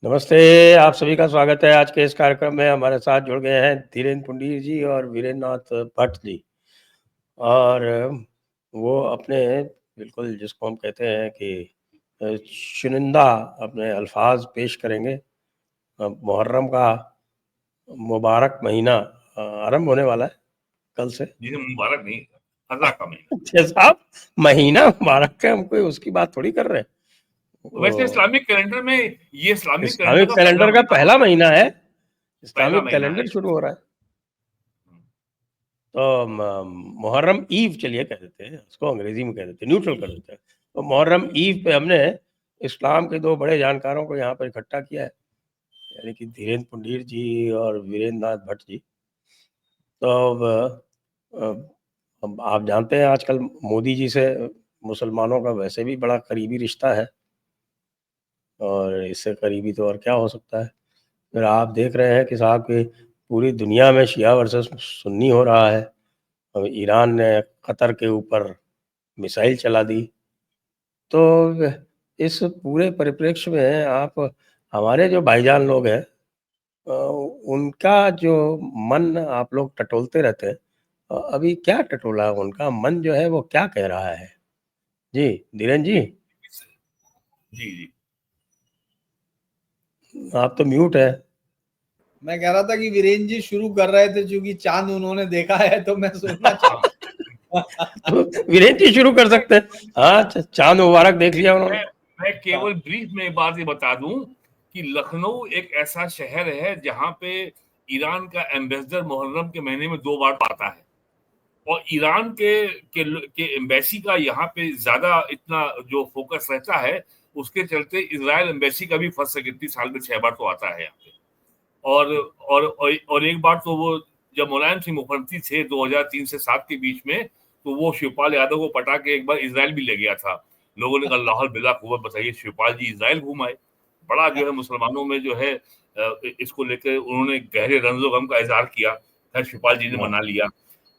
नमस्ते, आप सभी का स्वागत है। आज के इस कार्यक्रम में हमारे साथ जुड़ गए हैं धीरेन्द्र पुंडीर जी और वीरेंद्र नाथ भट्ट जी। और वो अपने बिल्कुल जिसको हम कहते हैं कि चुनिंदा अपने अल्फाज पेश करेंगे। मुहर्रम का मुबारक महीना आरंभ होने वाला है कल से। जी मुबारक नहीं, अल्लाह का महीना। अच्छा साहब, महीना मुबारक है, हम कोई उसकी बात थोड़ी कर रहे हैं। वैसे इस्लामिक कैलेंडर में ये इस्लामिक इस्लामिक कैलेंडर का कैलेंडर का पहला पहला महीना है। पहला इस्लामिक महीना है। कैलेंडर शुरू हो रहा है। तो मुहर्रम ईव चलिए कह देते हैं, उसको अंग्रेजी में कह देते हैं, न्यूट्रल कर देते हैं। तो मुहर्रम ईव पे हमने इस्लाम के दो बड़े जानकारों को यहाँ पर इकट्ठा किया है, यानी कि धीरेन्द्र पुंडीर जी और वीरेंद्र नाथ भट्ट जी। तो अब आप जानते हैं आजकल मोदी जी से मुसलमानों का वैसे भी बड़ा करीबी रिश्ता है, और इससे करीबी तो और क्या हो सकता है। फिर आप देख रहे हैं कि साहब कि पूरी दुनिया में शिया वर्सेस सुन्नी हो रहा है। अब ईरान ने कतर के ऊपर मिसाइल चला दी। तो इस पूरे परिप्रेक्ष्य में आप हमारे जो भाईजान लोग हैं, उनका जो मन आप लोग टटोलते रहते हैं, अभी क्या टटोला है उनका मन, जो है वो क्या कह रहा है? जी धीरेन्द्र जी, जी जी, आप तो म्यूट है। मैं कह रहा था कि वीरेंद्र जी शुरू कर रहे थे, चूंकि चांद उन्होंने देखा है तो मैं सुनना चाहता तो वीरेंद्र जी शुरू कर सकते हैं। हाँ, चांद मुबारक देख लिया उन्होंने। मैं केवल ब्रीफ में एक बात ये बता दूं कि लखनऊ एक ऐसा शहर है जहां पे ईरान का एम्बेसडर मुहर्रम के महीने में 2 बार आता है, और ईरान के एम्बेसी का यहाँ पे ज्यादा इतना जो फोकस रहता है, उसके चलते इजराइल एम्बेसी का भी फर्स्ट सेक्रेटरी साल में 6 बार तो आता है यहाँ पे। और एक बार तो वो जब मुलायम सिंह मुखर्जी थे 2003 से 7 के बीच में, तो वो शिवपाल यादव को पटा के एक बार इजराइल भी ले गया था। लोगों ने कहा अल्लाह बिला कुव्वत, बताइए शिवपाल जी इजराइल घूम आए। बड़ा जो है मुसलमानों में जो है इसको लेकर उन्होंने गहरे रंजो गम का इजहार किया। खैर शिवपाल जी ने मना लिया।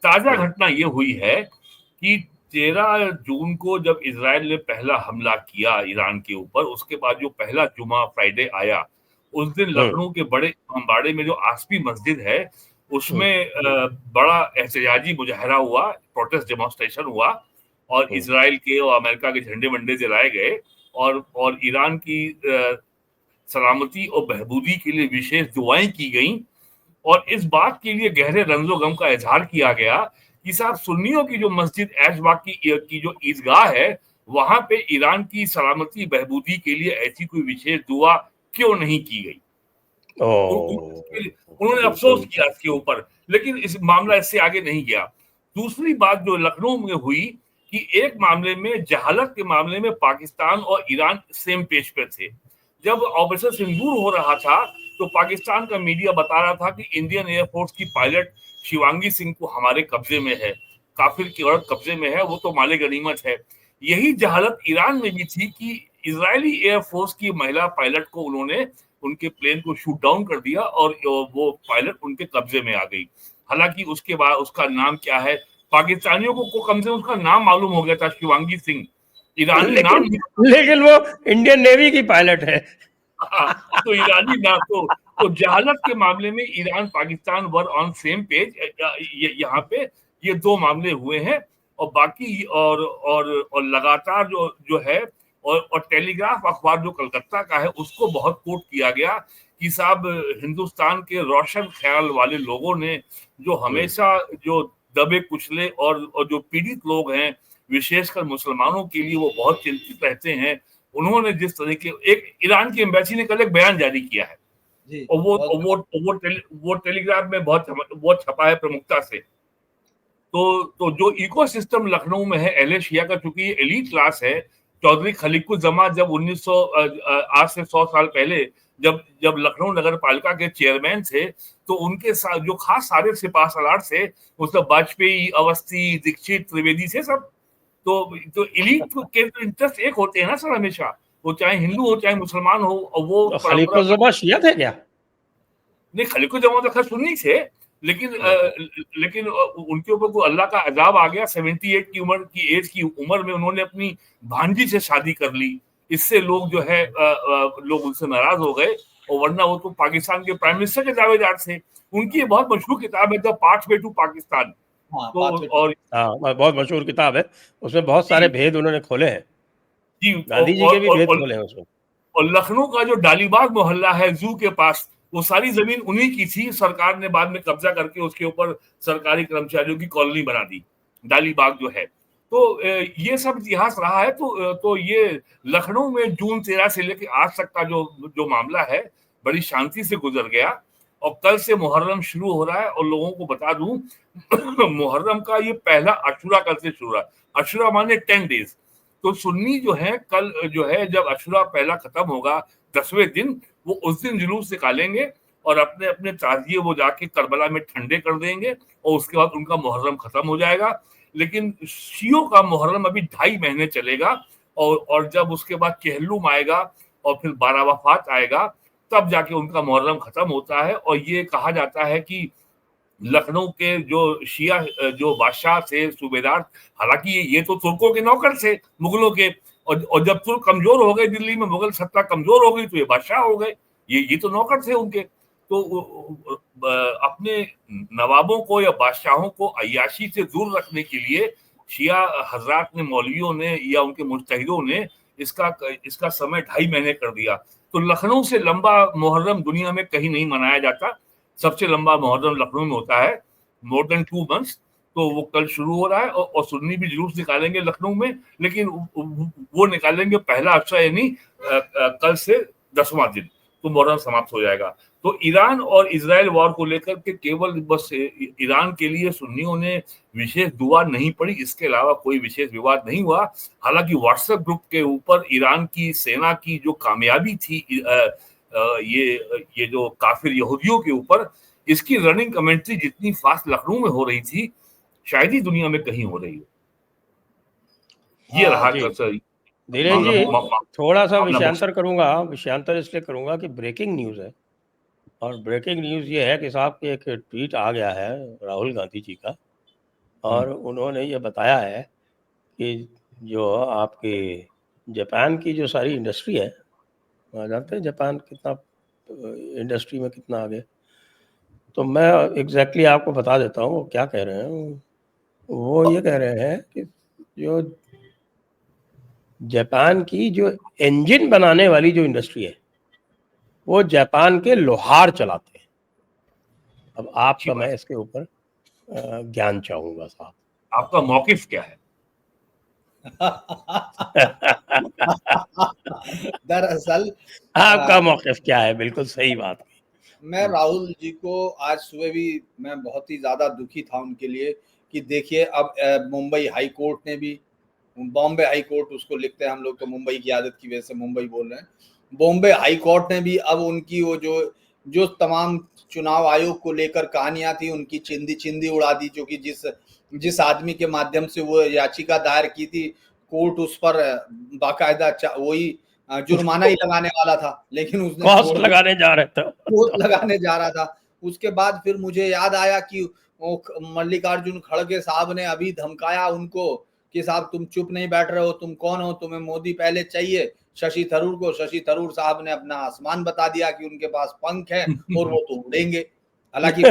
ताजा घटना ये हुई है कि 13 जून को जब इजराइल ने पहला हमला किया ईरान के ऊपर, उसके बाद जो पहला जुमा फ्राइडे आया, उस दिन लखनऊ के बड़े अम्बाड़े में जो आसपी मस्जिद है, उसमें बड़ा एहतजाजी मुजाहरा हुआ, प्रोटेस्ट डेमोन्स्ट्रेशन हुआ, और इजराइल के और अमेरिका के झंडे वंडे जलाए गए, और ईरान की सलामती और बहबूदी के लिए विशेष दुआएं की गई। और इस बात के लिए गहरे रंजो गम का इजहार किया गया कि साहब सुन्नियों की जो मस्जिद ऐशबाग की जो ईदगाह है, वहां पे ईरान की सलामती बहबूदी के लिए ऐसी कोई विशेष दुआ क्यों नहीं की गई। उन्होंने अफसोस किया इसके ऊपर, लेकिन इस मामला इससे आगे नहीं गया। दूसरी बात जो लखनऊ में हुई कि एक मामले में, जहालत के मामले में पाकिस्तान और ईरान सेम पेज पे थे। जब ऑपरेशन सिंदूर हो रहा था तो पाकिस्तान का मीडिया बता रहा था कि इंडियन एयरफोर्स की पायलट शिवांगी सिंह को हमारे कब्जे में है, काफिर की औरत कब्जे में है, वो तो माले गनीमत है। यही जहालत ईरान में भी थी कि इजरायली एयरफोर्स की महिला पायलट को उन्होंने उनके प्लेन को शूट डाउन कर दिया और वो पायलट उनके कब्जे में आ गई। हालांकि उसके बाद उसका नाम क्या है, पाकिस्तानियों को कम से कम उसका नाम मालूम हो गया था, शिवांगी सिंह। ईरानी नाम, लेकिन वो इंडियन नेवी की पायलट है। तो ईरानी नाम तो जहालत के मामले में Iran Pakistan were on same page. यहाँ पे ये 2 मामले हुए हैं, और बाकी और लगातार जो है, और टेलीग्राफ अखबार जो कलकत्ता का है, उसको बहुत कोट किया गया कि साहब हिंदुस्तान के रोशन ख्याल वाले लोगों ने जो हमेशा जो दबे कुचले और जो पीड़ित लोग हैं, विशेषकर मुसलमानों के लिए वो बहुत चिंतित रहते हैं, उन्होंने जिस तरीके, एक ईरान की एम्बेसी ने कल एक बयान जारी किया है, और वो टेलीग्राफ में बहुत छपा है प्रमुखता से। तो जो इकोसिस्टम लखनऊ में है अहले शिया का, चूंकि ये एलीट क्लास है, चौधरी खलीकुज्जमा जब 1900 आज से 100 साल पहले जब लखनऊ नगर पालिका के चेयरमैन थे, तो उनके साथ जो खास सारे सिपा सलार थे, उसमें वाजपेयी, अवस्थी, दीक्षित, त्रिवेदी थे सब। तो एलीट के इंटरेस्ट एक होते हैं ना सर, हमेशा, वो चाहे हिंदू हो चाहे मुसलमान हो, और वो खलीफुज्जमा शिया थे क्या? नहीं, खलीकुज्जमा तो खैर सुन्नी थे, लेकिन उनके ऊपर को अल्लाह का अजाब आ गया। 78 की उम्र की एज की उम्र में उन्होंने अपनी भांजी से शादी कर ली। इससे लोग जो है लोग उनसे नाराज हो गए, और वरना वो तो पाकिस्तान के प्राइम मिनिस्टर के दावेदार थे। उनकी बहुत मशहूर किताब है द पाथवे टू पाकिस्तान। हाँ, तो पाथवे टू। और हाँ, बहुत मशहूर किताब है, उसमें बहुत सारे भेद उन्होंने खोले हैं, जी गांधी जी के भी भेद खोले हैं उसमें। और लखनऊ का जो डालीबाग मोहल्ला है जू के पास, वो सारी जमीन उन्हीं की थी। सरकार ने बाद में कब्जा करके उसके ऊपर सरकारी कर्मचारियों की कॉलोनी बना दी, डालीबाग जो है। तो ये सब इतिहास रहा है। तो ये लखनऊ में जून 13 से लेकर आज तक का जो जो मामला है, बड़ी शांति से गुजर गया। और कल से मुहर्रम शुरू हो रहा है। और लोगों को बता दूं मुहर्रम का ये पहला अशूरा कल से शुरू रहा है। अशूरा माने 10 डेज। तो सुन्नी जो है कल जो है जब अशूरा पहला खत्म होगा 10वें दिन, वो उस दिन जुलूस निकालेंगे और अपने अपने ताजिए वो जाके करबला में ठंडे कर देंगे और उसके बाद उनका मुहर्रम खत्म हो जाएगा। लेकिन शियों का मुहर्रम अभी 2.5 महीने चलेगा। और जब उसके बाद चहल्लुम आएगा और फिर बारावफात आएगा, तब जाके उनका मुहर्रम खत्म होता है। और ये कहा जाता है कि लखनऊ के जो शिया जो बादशाह थे, सूबेदार, हालांकि ये तो तुर्कों के नौकर थे, मुगलों के। और जब तुर्क कमजोर हो गए, दिल्ली में मुगल सत्ता कमजोर हो गई, तो ये बादशाह हो गए। ये तो नौकर थे उनके। तो अपने नवाबों को या बादशाहों को अय्याशी से दूर रखने के लिए शिया हजरात ने, मौलवियों ने या उनके मुज्तहिदों ने इसका समय 2.5 महीने कर दिया। तो लखनऊ से लंबा मुहर्रम दुनिया में कहीं नहीं मनाया जाता। सबसे लंबा मुहर्रम लखनऊ में होता है, मोर देन 2 मंथ्स। तो वो कल शुरू हो रहा है और सुन्नी भी जुलूस निकालेंगे लखनऊ में, लेकिन वो निकालेंगे पहला अशूरा, यानी कल से 10वां दिन, तो मुहर्रम समाप्त हो जाएगा। तो ईरान और इजराइल वॉर को लेकर के केवल बस ईरान के लिए सुन्नियों ने विशेष दुआ नहीं पड़ी, इसके अलावा कोई विशेष विवाद नहीं हुआ। हालांकि व्हाट्सएप ग्रुप के ऊपर ईरान की सेना की जो कामयाबी थी ये जो काफिर यहूदियों के ऊपर, इसकी रनिंग कमेंट्री जितनी फास्ट लखनऊ में हो रही थी, शायद ही दुनिया में कहीं हो रही हो। ये रहा धीरेन जी, थोड़ा सा विषयांतर करूंगा। विषयांतर इसलिए करूंगा कि ब्रेकिंग न्यूज है, और ब्रेकिंग न्यूज ये है कि साहब के एक ट्वीट आ गया है राहुल गांधी जी का, और उन्होंने ये बताया है कि जो आपके जापान की जो सारी इंडस्ट्री है, जानते हैं जापान कितना इंडस्ट्री में कितना आगे। तो मैं एग्जैक्टली आपको बता देता हूँ वो क्या कह रहे हैं। वो ये कह रहे हैं कि जो जापान की जो इंजन बनाने वाली जो इंडस्ट्री है, वो जापान के लोहार चलाते हैं। अब आपका मैं इसके ऊपर ज्ञान चाहूंगा साहब, आपका मौकिफ क्या है? दरअसल आपका मौकिफ क्या है? बिल्कुल सही बात। मैं राहुल जी को आज सुबह भी मैं बहुत ही ज्यादा दुखी था उनके लिए कि देखिए अब मुंबई हाई कोर्ट ने भी, बॉम्बे हाई कोर्ट उसको लिखते हैं हम लोग, तो मुंबई की आदत की वजह से मुंबई बोल रहे हैं। बॉम्बे हाई कोर्ट ने भी अब उनकी वो जो तमाम चुनाव आयोग को लेकर कहानियां थी, उनकी चिंदी चिंदी उड़ा दी। जो कि जिस आदमी के माध्यम से वो याचिका दायर की थी, कोर्ट उस पर बाकायदा वही जुर्माना ही लगाने वाला था, लेकिन उसने कॉस्ट लगाने जा रहा था, कोर्ट लगाने जा रहा था। उसके बाद फिर मुझे याद आया कि मल्लिकार्जुन खड़गे साहब ने अभी धमकाया उनको कि साहब तुम चुप नहीं बैठ रहे हो, तुम कौन हो, तुम्हें मोदी पहले चाहिए, शशि थरूर को। शशि थरूर साहब ने अपना आसमान बता दिया कि उनके पास पंख है और वो तो उड़ेंगे। हालांकि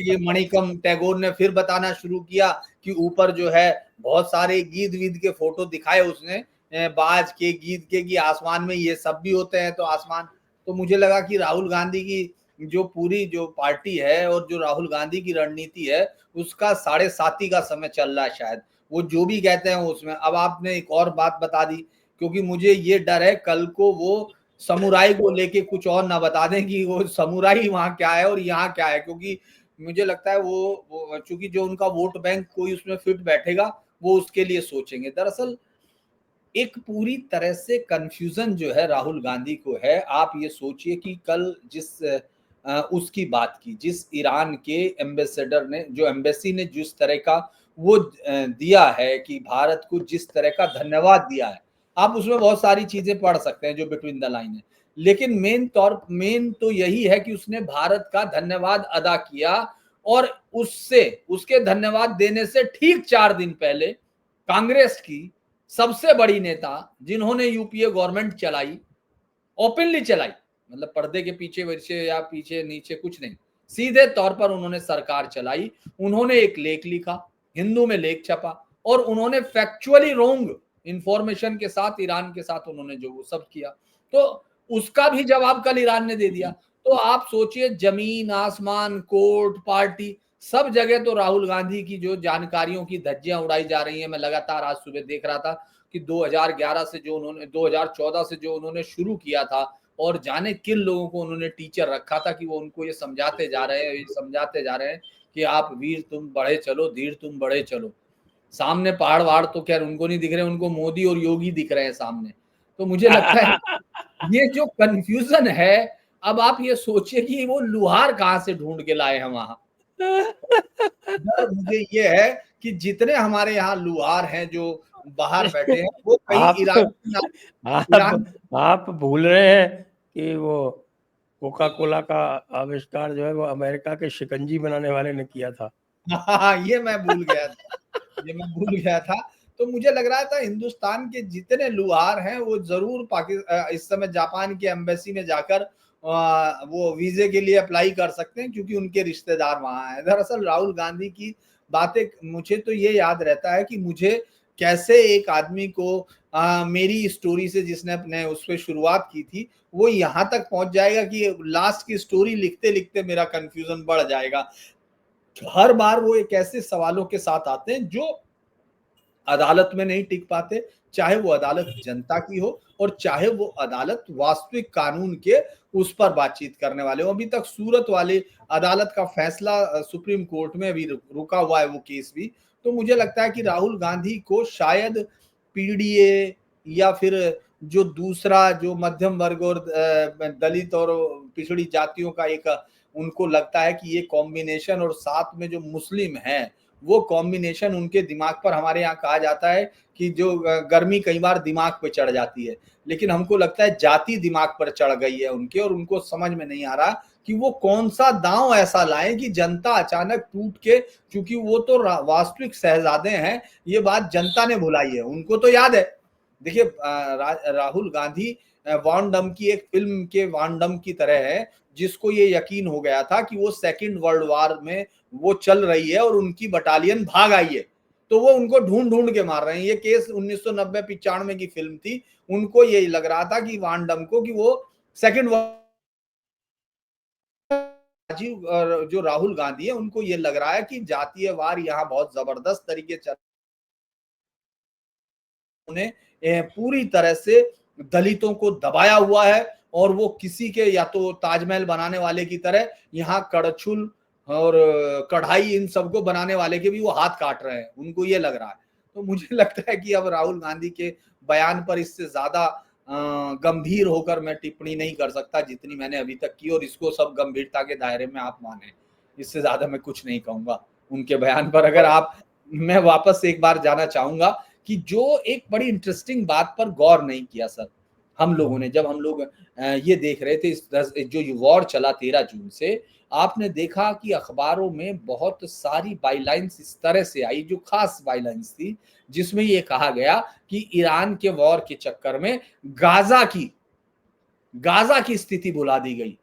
ये मणिकम टैगोर ने फिर बताना शुरू किया कि ऊपर जो है बहुत सारे गीत वीत के फोटो दिखाए उसने, बाज के, गीत के, कि आसमान में ये सब भी होते हैं। तो आसमान, तो मुझे लगा कि राहुल गांधी की जो पूरी जो पार्टी है और जो राहुल गांधी की रणनीति है, उसका 7:30 का समय चल रहा है शायद। वो जो भी कहते हैं उसमें। अब आपने एक और बात बता दी, क्योंकि मुझे ये डर है कल को वो समुराई को लेके कुछ और ना बता दें कि वो समुराई वहां क्या है और यहाँ क्या है। क्योंकि मुझे लगता है वो चूंकि जो उनका वोट बैंक कोई उसमें फिट बैठेगा, वो उसके लिए सोचेंगे। दरअसल एक पूरी तरह से कंफ्यूजन जो है राहुल गांधी को है। आप ये सोचिए कि कल उसकी बात की, जिस ईरान के एम्बेसडर ने, जो एम्बेसी ने जिस तरह का वो दिया है कि भारत को जिस तरह का धन्यवाद दिया है, आप उसमें बहुत सारी चीजें पढ़ सकते हैं जो बिटवीन द लाइन है। लेकिन मेन तो यही है कि उसने भारत का धन्यवाद अदा किया। और उसके धन्यवाद देने से ठीक 4 दिन पहले कांग्रेस की सबसे बड़ी नेता, जिन्होंने यूपीए गवर्नमेंट चलाई, ओपनली चलाई, मतलब पर्दे के पीछे वैसे या पीछे नीचे कुछ नहीं, सीधे तौर पर उन्होंने सरकार चलाई। उन्होंने एक लेख लिखा, हिंदू में लेख छपा, और उन्होंने फैक्चुअली रोंग इंफॉर्मेशन के साथ ईरान के साथ उन्होंने जो वो सब किया, तो उसका भी जवाब कल ईरान ने दे दिया। तो आप सोचिए, जमीन आसमान, कोर्ट, पार्टी, सब जगह तो राहुल गांधी की जो जानकारियों की धज्जियां उड़ाई जा रही हैं। मैं लगातार आज सुबह देख रहा था कि 2011 से जो उन्होंने 2014 से जो उन्होंने शुरू किया था, और जाने किन लोगों को उन्होंने टीचर रखा था कि वो उनको ये समझाते जा रहे हैं, ये समझाते जा रहे हैं कि आप वीर तुम बढ़े चलो, धीर तुम बढ़े चलो। सामने पहाड़ वहाड़ तो खैर उनको नहीं दिख रहे, उनको मोदी और योगी दिख रहे हैं सामने। तो मुझे लगता है ये जो कंफ्यूजन है, अब आप ये सोचिए कि वो लुहार कहाँ से ढूंढ के लाए हैं वहां। मुझे ये है कि जितने हमारे यहाँ लुहार हैं जो बाहर बैठे हैं, वो कहीं आप ईरान आप भूल रहे हैं कि वो कोका कोला का आविष्कार जो है वो अमेरिका के शिकंजी बनाने वाले ने किया था। ये मैं भूल गया था, ये मैं भूल गया था। तो मुझे लग रहा था हिंदुस्तान के जितने लुहार हैं वो जरूर इस समय जापान की एम्बेसी में जाकर वो वीजे के लिए अप्लाई कर सकते हैं, क्योंकि उनके रिश्तेदार वहां हैं। दरअसल राहुल गांधी की बातें, मुझे तो ये याद रहता है कि मुझे कैसे एक आदमी को मेरी स्टोरी से, जिसने अपने उस पर शुरुआत की थी, वो यहाँ तक पहुंच जाएगा कि लास्ट की स्टोरी लिखते लिखते मेरा कंफ्यूजन बढ़ जाएगा। हर बार वो एक ऐसे सवालों के साथ आते हैं जो अदालत में नहीं टिक पाते, चाहे वो अदालत जनता की हो और चाहे वो अदालत वास्तविक कानून के उस पर बातचीत करने वाले हो। अभी तक सूरत वाली अदालत का फैसला सुप्रीम कोर्ट में अभी रुका हुआ है वो केस भी। तो मुझे लगता है कि राहुल गांधी को शायद पीडीए या फिर जो दूसरा जो मध्यम वर्ग और दलित और पिछड़ी जातियों का एक, उनको लगता है कि ये कॉम्बिनेशन, और साथ में जो मुस्लिम हैं, वो कॉम्बिनेशन उनके दिमाग पर, हमारे यहाँ कहा जाता है कि जो गर्मी कई बार दिमाग पे चढ़ जाती है, लेकिन हमको लगता है जाति दिमाग पर चढ़ गई है उनके, और उनको समझ में नहीं आ रहा कि वो कौन सा दांव ऐसा लाएं कि जनता अचानक टूट के, क्योंकि वो तो वास्तविक शहजादे हैं, ये बात जनता ने भुलाई है, उनको तो याद है। देखिए राहुल गांधी वॉन डम की एक फिल्म के वॉन डम की तरह है, जिसको ये यकीन हो गया था कि वो सेकेंड वर्ल्ड वॉर में वो चल रही है और उनकी बटालियन भाग आई है, तो वो उनको ढूंढ ढूंढ के मार रहे हैं। ये केस 1990-95 की फिल्म थी, उनको ये लग रहा था कि वॉन डम को कि वो सेकेंड राजीव, जो राहुल गांधी है उनको ये लग रहा है कि जातीय वार यहाँ बहुत जबरदस्त तरीके चल, उन्हें पूरी तरह से दलितों को दबाया हुआ है, और वो किसी के, या तो ताजमहल बनाने वाले की तरह यहाँ कड़छुल और कढ़ाई इन सबको बनाने वाले के भी वो हाथ काट रहे हैं, उनको ये लग रहा है। तो मुझे लगता है कि अब राहुल गांधी के बयान पर इससे ज्यादा गंभीर होकर मैं टिप्पणी नहीं कर सकता जितनी मैंने अभी तक की, और इसको सब गंभीरता के दायरे में आप माने, इससे ज्यादा मैं कुछ नहीं कहूंगा उनके बयान पर। अगर आप, मैं वापस एक बार जाना चाहूंगा कि जो एक बड़ी इंटरेस्टिंग बात पर गौर नहीं किया सर हम लोगों ने, जब हम लोग ये देख रहे थे जो वॉर चला 13 जून से, आपने देखा कि अखबारों में बहुत सारी बाइलाइंस इस तरह से आई, जो खास बाइलाइंस थी, जिसमें ये कहा गया कि ईरान के वॉर के चक्कर में गाजा की स्थिति भुला दी गई,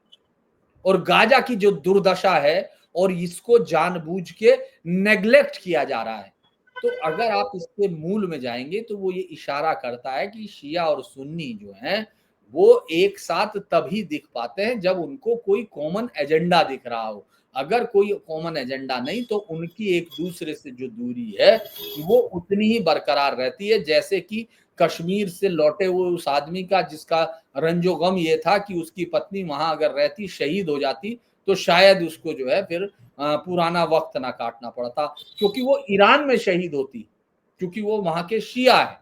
और गाजा की जो दुर्दशा है और इसको जानबूझ के नेग्लेक्ट किया जा रहा है। तो अगर आप इसके मूल में जाएंगे तो वो ये इशारा करता है कि शिया और सुन्नी जो हैं वो एक साथ तभी दिख पाते हैं जब उनको कोई कॉमन एजेंडा दिख रहा हो। अगर कोई कॉमन एजेंडा नहीं तो उनकी एक दूसरे से जो दूरी है वो उतनी ही बरकरार रहती है, जैसे कि कश्मीर से लौटे हुए उस आदमी का, जिसका रंजो गम ये था कि उसकी पत्नी वहां अगर रहती, शहीद हो जाती, तो शायद उसको जो है फिर पुराना वक्त ना काटना पड़ता, क्योंकि वो ईरान में शहीद होती, क्योंकि वो वहां के शिया है।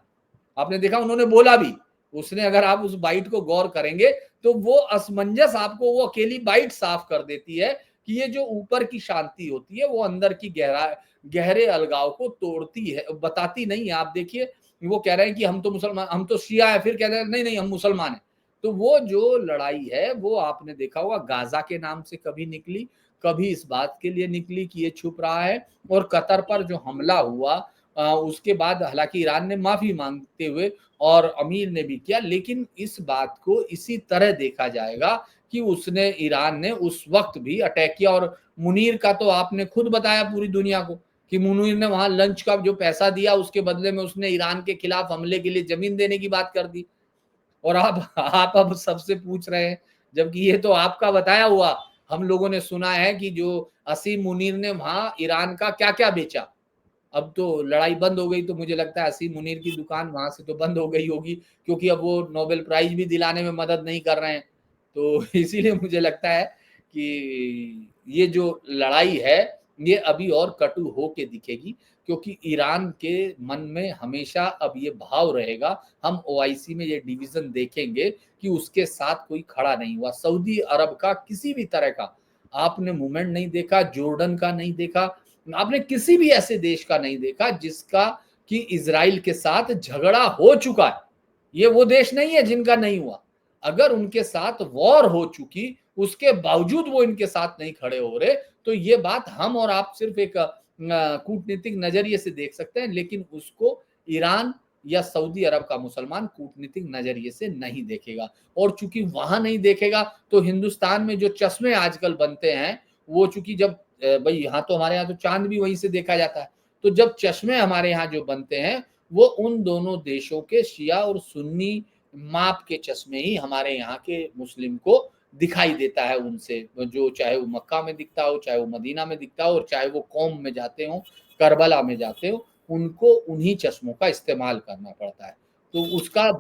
आपने देखा उन्होंने बोला भी, उसने, अगर आप उस बाइट को गौर करेंगे तो वो असमंजस आपको वो अकेली बाइट साफ कर देती है कि ये जो ऊपर की शांति होती है वो अंदर की गहरे अलगाव को तोड़ती है, बताती नहीं है। आप देखिए वो कह रहे हैं कि हम तो मुसलमान, हम तो शिया है, फिर कह रहे हैं नहीं नहीं हम मुसलमान हैं। तो वो जो लड़ाई है वो आपने देखा होगा गाजा के नाम से कभी निकली, कभी इस बात के लिए निकली कि ये छुप रहा है, और कतर पर जो हमला हुआ उसके बाद हालांकि ईरान ने माफी मांगते हुए और अमीर ने भी किया, लेकिन इस बात को इसी तरह देखा जाएगा कि उसने ईरान ने उस वक्त भी अटैक किया। और मुनीर का तो आपने खुद बताया पूरी दुनिया को कि मुनीर ने वहां लंच का जो पैसा दिया उसके बदले में उसने ईरान के खिलाफ हमले के लिए जमीन देने की बात कर दी। और आप अब सबसे पूछ रहे हैं, जबकि ये तो आपका बताया हुआ हम लोगों ने सुना है कि जो असीम मुनीर ने वहां ईरान का क्या क्या बेचा। अब तो लड़ाई बंद हो गई, तो मुझे लगता है असीम मुनीर की दुकान वहां से तो बंद हो गई होगी, क्योंकि अब वो नोबेल प्राइज भी दिलाने में मदद नहीं कर रहे हैं। तो इसीलिए मुझे लगता है कि ये जो लड़ाई है ये अभी और कटु हो के दिखेगी, क्योंकि ईरान के मन में हमेशा अब ये भाव रहेगा, हम ओआईसी में ये डिवीजन देखेंगे कि उसके साथ कोई खड़ा नहीं हुआ। सऊदी अरब का किसी भी तरह का आपने मूवमेंट नहीं देखा, जॉर्डन का नहीं देखा, आपने किसी भी ऐसे देश का नहीं देखा जिसका कि इजराइल के साथ झगड़ा हो चुका है। ये वो देश नहीं है जिनका नहीं हुआ। अगर उनके साथ वॉर हो चुकी उसके बावजूद वो इनके साथ नहीं खड़े हो रहे, तो ये बात हम और आप सिर्फ एक कूटनीतिक नजरिए से देख सकते हैं, लेकिन उसको ईरान या सऊदी अरब का मुसलमान कूटनीतिक नजरिए से नहीं देखेगा। और चूंकि वहां नहीं देखेगा तो हिंदुस्तान में जो चश्मे आजकल बनते हैं वो चूंकि जब भाई यहाँ तो हमारे यहाँ तो चांद भी वहीं से देखा जाता है, तो जब चश्मे हमारे यहाँ जो बनते हैं वो उन दोनों देशों के शिया और सुन्नी माप के चश्मे ही हमारे यहाँ के मुस्लिम को दिखाई देता है उनसे, जो चाहे वो मक्का में दिखता हो, चाहे वो मदीना में दिखता हो, और चाहे वो कौम में जाते हो, करबला में जाते हो, उनको उन्हीं चश्मों का इस्तेमाल करना पड़ता है। तो उसका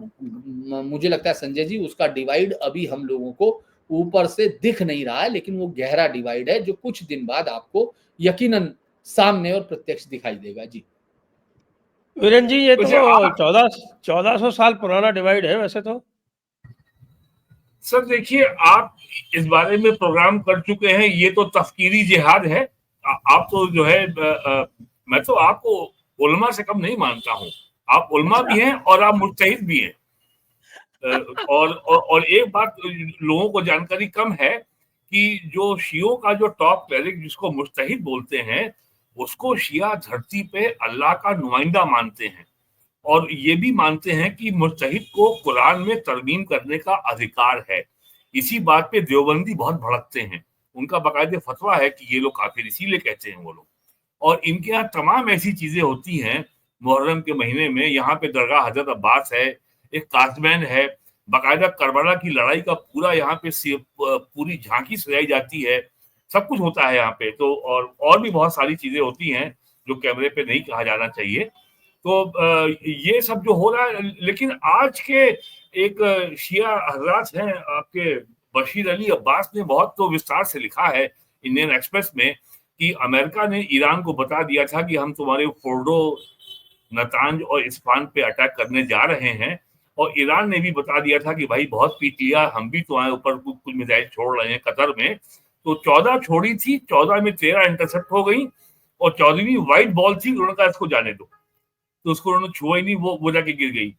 मुझे लगता है संजय जी उसका डिवाइड अभी हम लोगों को ऊपर से दिख नहीं रहा है, लेकिन वो गहरा डिवाइड है जो कुछ दिन बाद आपको यकीनन सामने और प्रत्यक्ष दिखाई देगा। जी वीरेन जी, ये तो 1400 साल पुराना डिवाइड है वैसे तो। सर देखिए, आप इस बारे में प्रोग्राम कर चुके हैं, ये तो तफकीरी जिहाद है। आप तो जो है मैं तो आपको उलमा से कम नहीं मानता हूँ। आप उलमा भी हैं और आप मुज्तहिद भी हैं। और एक बात लोगों को जानकारी कम है कि जो शियों का जो टॉप क्लेरिक जिसको मुज्तहिद बोलते हैं, उसको शिया धरती पे अल्लाह का नुमाइंदा मानते हैं, और ये भी मानते हैं कि मुज्तहिद को कुरान में तरमीम करने का अधिकार है। इसी बात पे देवबंदी बहुत भड़कते हैं, उनका बाकायदे फतवा है कि ये लोग काफिर इसीलिए कहते हैं वो लोग। और इनके यहाँ तमाम ऐसी चीजें होती हैं। मुहर्रम के महीने में यहाँ पे दरगाह हजरत अब्बास है, एक काजमैन है, बाकायदा करबला की लड़ाई का पूरा यहाँ पे पूरी झांकी सजाई जाती है, सब कुछ होता है यहाँ पे। तो और भी बहुत सारी चीजें होती हैं जो कैमरे पे नहीं कहा जाना चाहिए। तो ये सब जो हो रहा है, लेकिन आज के एक शिया हजरात हैं आपके बशीर अली अब्बास ने बहुत तो विस्तार से लिखा है इंडियन एक्सप्रेस में कि अमेरिका ने ईरान को बता दिया था कि हम तुम्हारे फोर्डो, नतांज और इस्फान पे अटैक करने जा रहे हैं, और ईरान ने भी बता दिया था कि भाई बहुत पीट लिया, हम भी तुम्हारे ऊपर कुछ मिसाइल छोड़ रहे हैं कतर में। तो 14 छोड़ी थी, 14 में 13 इंटरसेप्ट हो गई, और 14वीं व्हाइट बॉल थी, उन्होंने कहा इसको जाने दो, तो उसको उन्होंने छुआ ही नहीं, वो जाके गिर गई।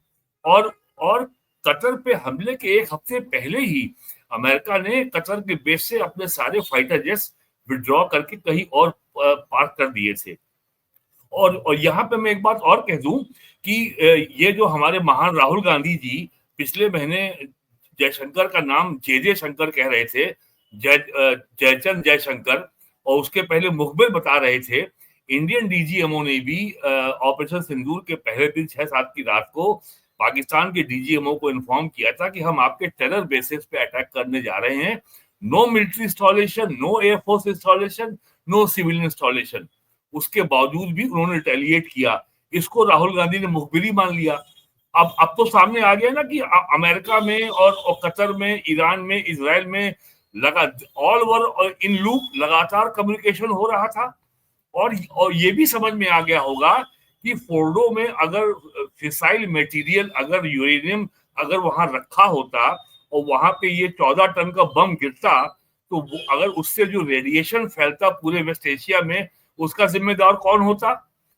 और कतर पे हमले के एक हफ्ते पहले ही अमेरिका ने कतर के बेस से अपने सारे फाइटर जेट्स विड्रॉ करके कहीं और पार्क कर दिए थे। और यहाँ पे मैं एक बात और कह दूं कि ये जो हमारे महान राहुल गांधी जी पिछले महीने जयशंकर का नाम जे शंकर कह रहे थे, जयचंद जयशंकर, और उसके पहले मुखबिर बता रहे थे। इंडियन डीजीएमओ ने भी ऑपरेशन सिंदूर के पहले दिन 6-7 की रात को पाकिस्तान के डीजीएमओ को इन्फॉर्म किया था कि हम आपके टेरर बेसिस पे अटैक करने जा रहे हैं। No military installation, no air force installation, no civil installation. उसके बावजूद भी उन्होंने रिटेलिएट किया। इसको राहुल गांधी ने मुखबिरी मान लिया। अब तो सामने आ गया ना कि अमेरिका में और कतर में, ईरान में, इजराइल में ऑल ओवर इन लूप लगातार कम्युनिकेशन हो रहा था। और ये भी समझ में आ गया होगा कि फोर्डो में अगर फिसाइल मटेरियल, अगर यूरेनियम अगर वहां रखा होता और वहां पे ये 14 टन का बम गिरता, तो अगर उससे जो रेडिएशन फैलता पूरे वेस्ट एशिया में, उसका जिम्मेदार कौन होता?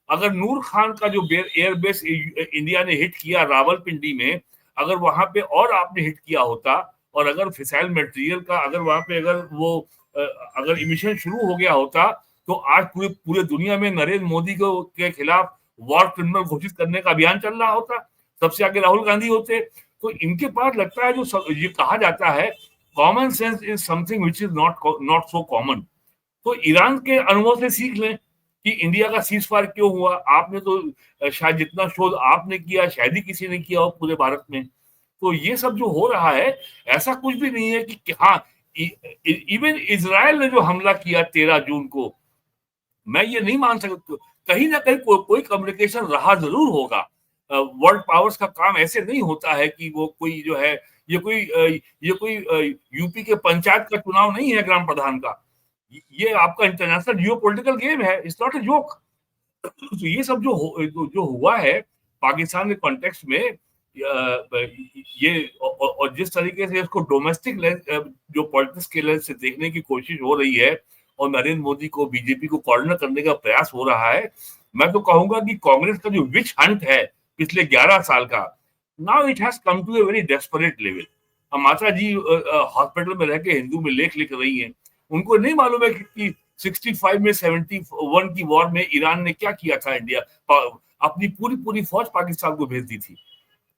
अगर नूर खान का जो एयरबेस इंडिया ने हिट किया रावलपिंडी में, अगर वहां पे और आपने हिट किया होता, और अगर फिसाइल मटेरियल का अगर वहां पे अगर इमिशन शुरू हो गया होता, तो आज पूरे दुनिया में नरेंद्र मोदी के खिलाफ वॉर क्रिमिनल घोषित करने का अभियान चल रहा होता, सबसे आगे राहुल गांधी होते। तो इनके पास लगता है जो ये कहा जाता है common sense is something which is not so common. तो ईरान के अनुभव से सीख लें कि इंडिया का सीज फायर क्यों हुआ। आपने तो शायद जितना शोध आपने किया शायद ही किसी ने किया हो पूरे भारत में। तो ये सब जो हो रहा है ऐसा कुछ भी नहीं है कि हाँ, इवन इजराइल ने जो हमला किया 13 जून को, मैं ये नहीं मान सकता, कहीं ना कहीं कोई कम्युनिकेशन रहा जरूर होगा। वर्ल्ड पावर्स का काम ऐसे नहीं होता है कि वो कोई जो है ये कोई यूपी के पंचायत का चुनाव नहीं है ग्राम प्रधान का, ये आपका इंटरनेशनल जियो पॉलिटिकल गेम है, इट्स नॉट ए जोक। तो ये सब जो हुआ है पाकिस्तान के कॉन्टेक्स्ट में, ये और जिस तरीके से इसको डोमेस्टिक जो पॉलिटिक्स के लेंस से देखने की कोशिश हो रही है और नरेंद्र मोदी को बीजेपी को कॉर्नर करने का प्रयास हो रहा है, मैं तो कहूंगा कि कांग्रेस का जो विच हंट है पिछले 11 साल का, now it has come to a very desperate level. माता जी हॉस्पिटल में रह के हिंदू में लेख लिख रही हैं, उनको नहीं मालूम है कि 65 में 71 की वॉर में ईरान ने क्या किया था। इंडिया अपनी पूरी फौज पाकिस्तान को भेज दी थी,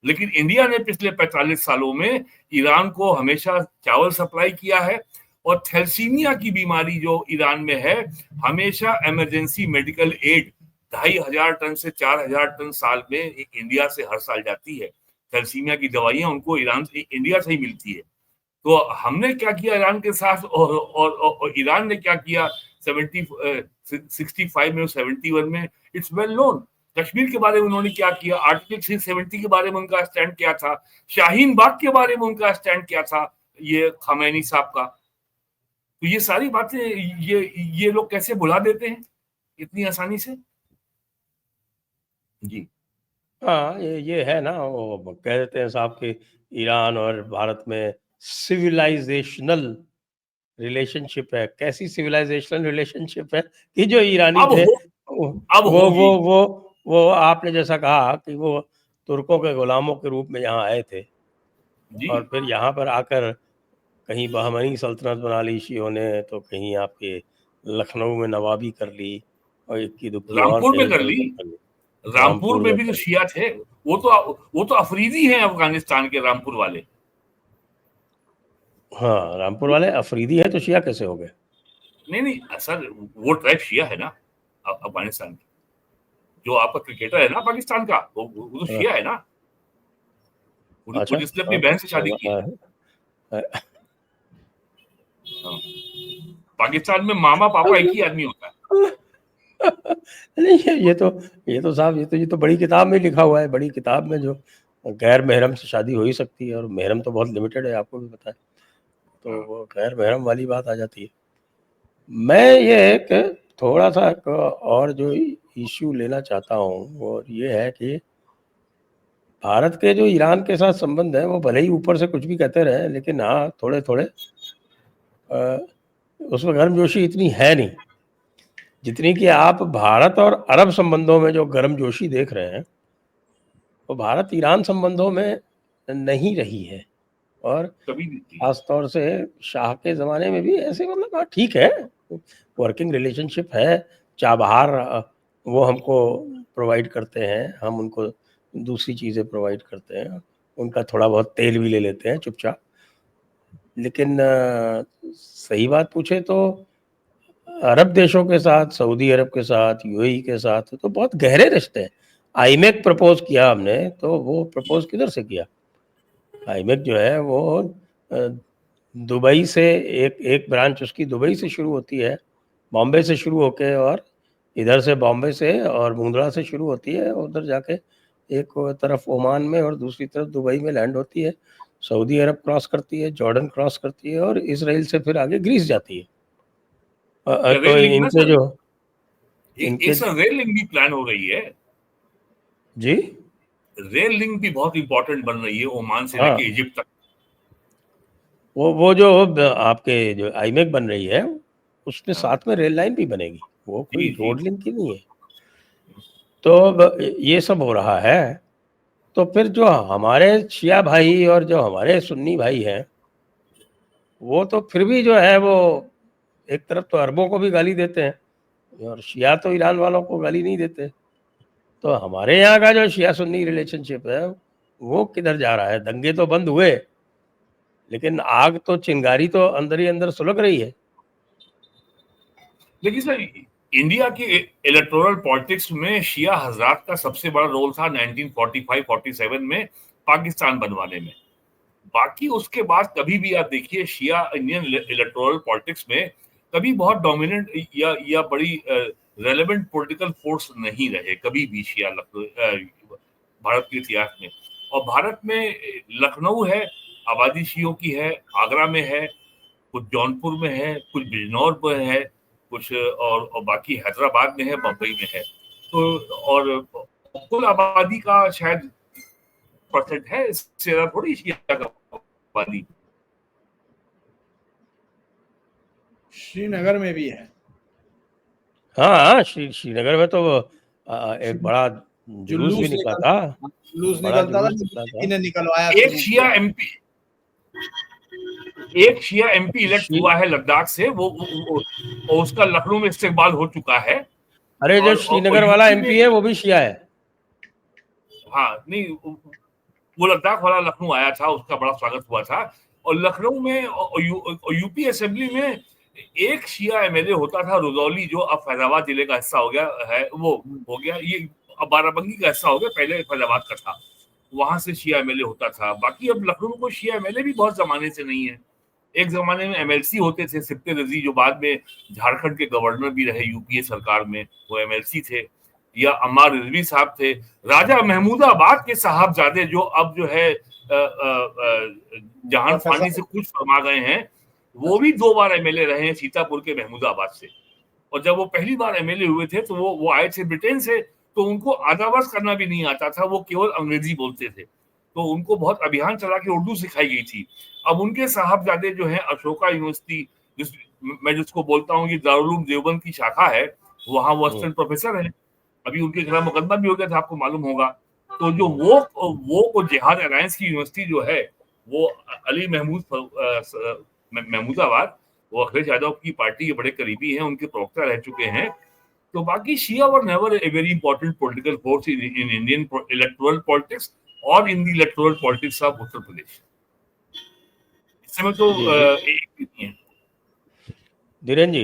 लेकिन इंडिया ने पिछले 45 सालों में ईरान को हमेशा चावल सप्लाई किया है। और थैलेसीमिया की बीमारी जो ईरान में है, हमेशा इमरजेंसी मेडिकल एड 2500 टन से 4000 टन साल में इंडिया से हर साल जाती है। थैलेसीमिया की दवाइयां उनको ईरान से इंडिया से ही मिलती है। तो हमने क्या किया ईरान के साथ, और ईरान ने क्या किया 65 में 71 में, इट्स वेल नोन। कश्मीर के बारे में उन्होंने क्या किया, आर्टिकल 370 के बारे में उनका स्टैंड क्या था, शाहीन बाग के बारे में उनका स्टैंड क्या था, ये खमैनी साहब का। तो ये सारी बातें ये लोग कैसे भुला देते हैं इतनी आसानी से। जी हाँ, ये है ना, वो कह देते हैं साहब कि ईरान और भारत में सिविलाइजेशनल रिलेशनशिप है। कैसी सिविलाइजेशनल रिलेशनशिप है कि जो ईरानी थे अब वो आपने जैसा कहा कि वो तुर्कों के गुलामों के रूप में यहाँ आए थे और फिर यहाँ पर आकर कहीं बहमनी सल्तनत बना ली शियों ने, तो कहीं आपके लखनऊ में नवाबी कर ली और इक्की दुक्की और रामपुर में कहीं कर इधर ली। उधर कर ली। रामपुर में भी जो शिया थे वो तो अफरीदी हैं अफगानिस्तान के रामपुर वाले। हाँ, रामपुर वाले अफरीदी है तो शिया कैसे हो गए? नहीं सर, वो ट्राइब शिया है ना अफगानिस्तान की। जो आपका क्रिकेटर है ना पाकिस्तान का, वो तो शिया है ना, अच्छा, जिसने अपनी बहन से शादी की है। पाकिस्तान में मामा पापा एक ही आदमी होता है। नहीं, ये तो साहब, ये तो बड़ी किताब में लिखा हुआ है। बड़ी किताब में जो गैर महरम से शादी हो ही सकती है, और महरम तो बहुत लिमिटेड है, आपको भी पता है। तो वो गैर महरम वाली बात आ जाती है। मैं ये एक थोड़ा सा और जो इश्यू लेना चाहता हूँ वो ये है कि भारत के जो ईरान के साथ संबंध है, वो भले ही ऊपर से कुछ भी कहते रहे, लेकिन हाँ, थोड़े थोड़े उसमें गर्मजोशी इतनी है नहीं जितनी कि आप भारत और अरब संबंधों में जो गर्मजोशी देख रहे हैं, वो भारत ईरान संबंधों में नहीं रही है। और खास तौर से शाह के ज़माने में भी ऐसे, मतलब हाँ ठीक है, वर्किंग रिलेशनशिप है। चाबहार वो हमको प्रोवाइड करते हैं, हम उनको दूसरी चीज़ें प्रोवाइड करते हैं, उनका थोड़ा बहुत तेल भी ले लेते हैं चुपचाप। लेकिन सही बात पूछे तो अरब देशों के साथ, सऊदी अरब के साथ, यूएई के साथ तो बहुत गहरे रिश्ते हैं। आईमेक प्रपोज किया हमने, तो वो प्रपोज किधर से किया? आईमेक जो है वो दुबई से एक ब्रांच उसकी दुबई से शुरू होती है, बॉम्बे से शुरू होके, और इधर से बॉम्बे से और मुंद्रा से शुरू होती है, उधर जाके एक तरफ ओमान में और दूसरी तरफ दुबई में लैंड होती है, सऊदी अरब क्रॉस करती है, जॉर्डन क्रॉस करती है, और इसराइल से फिर आगे ग्रीस जाती है। तो इनके जो एक रेल लिंक भी प्लान हो रही है। जी, रेल लिंक भी बहुत इंपॉर्टेंट बन रही है ओमान से हाँ, लेके इजिप्ट तक। वो जो आपके जो आईमेक बन रही है, उसमें साथ में रेल लाइन भी बनेगी, वो कोई रोड लिंक ही नहीं है। तो ये सब हो रहा है। तो फिर जो हमारे शिया भाई और जो हमारे सुन्नी भाई हैं, वो तो फिर भी जो है वो एक तरफ तो अरबों को भी गाली देते हैं, और शिया तो ईरान वालों को गाली नहीं देते। तो हमारे यहाँ का जो शिया सुन्नी रिलेशनशिप है वो किधर जा रहा है? दंगे तो बंद हुए, लेकिन आग तो, चिंगारी तो अंदर ही अंदर सुलग रही है। लेकिन सर, इंडिया की इलेक्टोरल पॉलिटिक्स में शिया हजरात का सबसे बड़ा रोल था 1945-47 में पाकिस्तान बनवाने में। बाकी उसके बाद कभी भी आप देखिए, शिया इंडियन इलेक्टोरल पॉलिटिक्स में कभी बहुत डोमिनेंट या बड़ी रेलेवेंट पॉलिटिकल फोर्स नहीं रहे कभी भी शिया भारत के इतिहास में। और भारत में लखनऊ है, आबादी शियों की है, आगरा में है, कुछ जौनपुर में है, कुछ बिजनौर में है, कुछ और बाकी हैदराबाद में है, बम्बई में है। तो और कुल आबादी का शायद परसेंट है, इससे ज्यादा थोड़ी शिया का आबादी। श्रीनगर में भी है। हाँ, श्रीनगर में तो एक बड़ा जुलूस भी निकला था, जुलूस बड़ा निकलता था, जुलूस निकला था। ने निकलवाया। एक शिया एमपी इलेक्ट हुआ है लद्दाख से, वो उसका लखनऊ में इस्तेकबाल हो चुका है। अरे जो श्रीनगर वाला एमपी है वो भी शिया है। हाँ, नहीं, वो लद्दाख वाला लखनऊ आया था, उसका बड़ा स्वागत हुआ था। और लखनऊ में यूपी असेंबली में एक शिया एमएलए होता था, रुदौली, जो अब फैजाबाद जिले का हिस्सा हो गया है, वो हो गया, ये अब बाराबंकी का हिस्सा हो गया, पहले फैजाबाद का था। वहां से शिया एमएलए होता था। बाकी अब लखनऊ में कोई शिया एमएलए भी बहुत जमाने से नहीं है। एक जमाने में एमएलसी होते थे, सिप्ते रजी, जो बाद में झारखंड के गवर्नर भी रहे यूपीए सरकार में, वो एमएलसी थे। या अम्मार रिजवी साहब थे। राजा महमूदाबाद के साहबजादे, जो अब जो है जहां फानी से कुछ फरमा गए हैं, वो भी 2 बार एमएलए रहे हैं सीतापुर के महमूदाबाद से। और जब वो पहली बार एमएलए हुए थे तो वो आए थे ब्रिटेन से, तो उनको आधा वर्ष करना भी नहीं आता था, वो केवल अंग्रेजी बोलते थे। तो उनको बहुत अभियान चला के उर्दू सिखाई गई थी। अब उनके साहबजादे जो है, अशोका यूनिवर्सिटी, मैं जिसको बोलता हूँ, ये दारुल उलूम देवबंद की शाखा है, वहां वो असिस्टेंट प्रोफेसर है। अभी उनके खिलाफ मुकदमा भी हो गया था, आपको मालूम होगा। तो जो वो जिहाद अलायंस की यूनिवर्सिटी जो है, वो अली महमूदाबाद, वो अखिलेश यादव की पार्टी के बड़े करीबी हैं, उनके प्रवक्ता रह चुके हैं। तो बाकी Shia were never a very important political force in Indian electoral politics और in the electoral politics of Uttar Pradesh. इस समय तो एक भी नहीं है। धीरेन जी,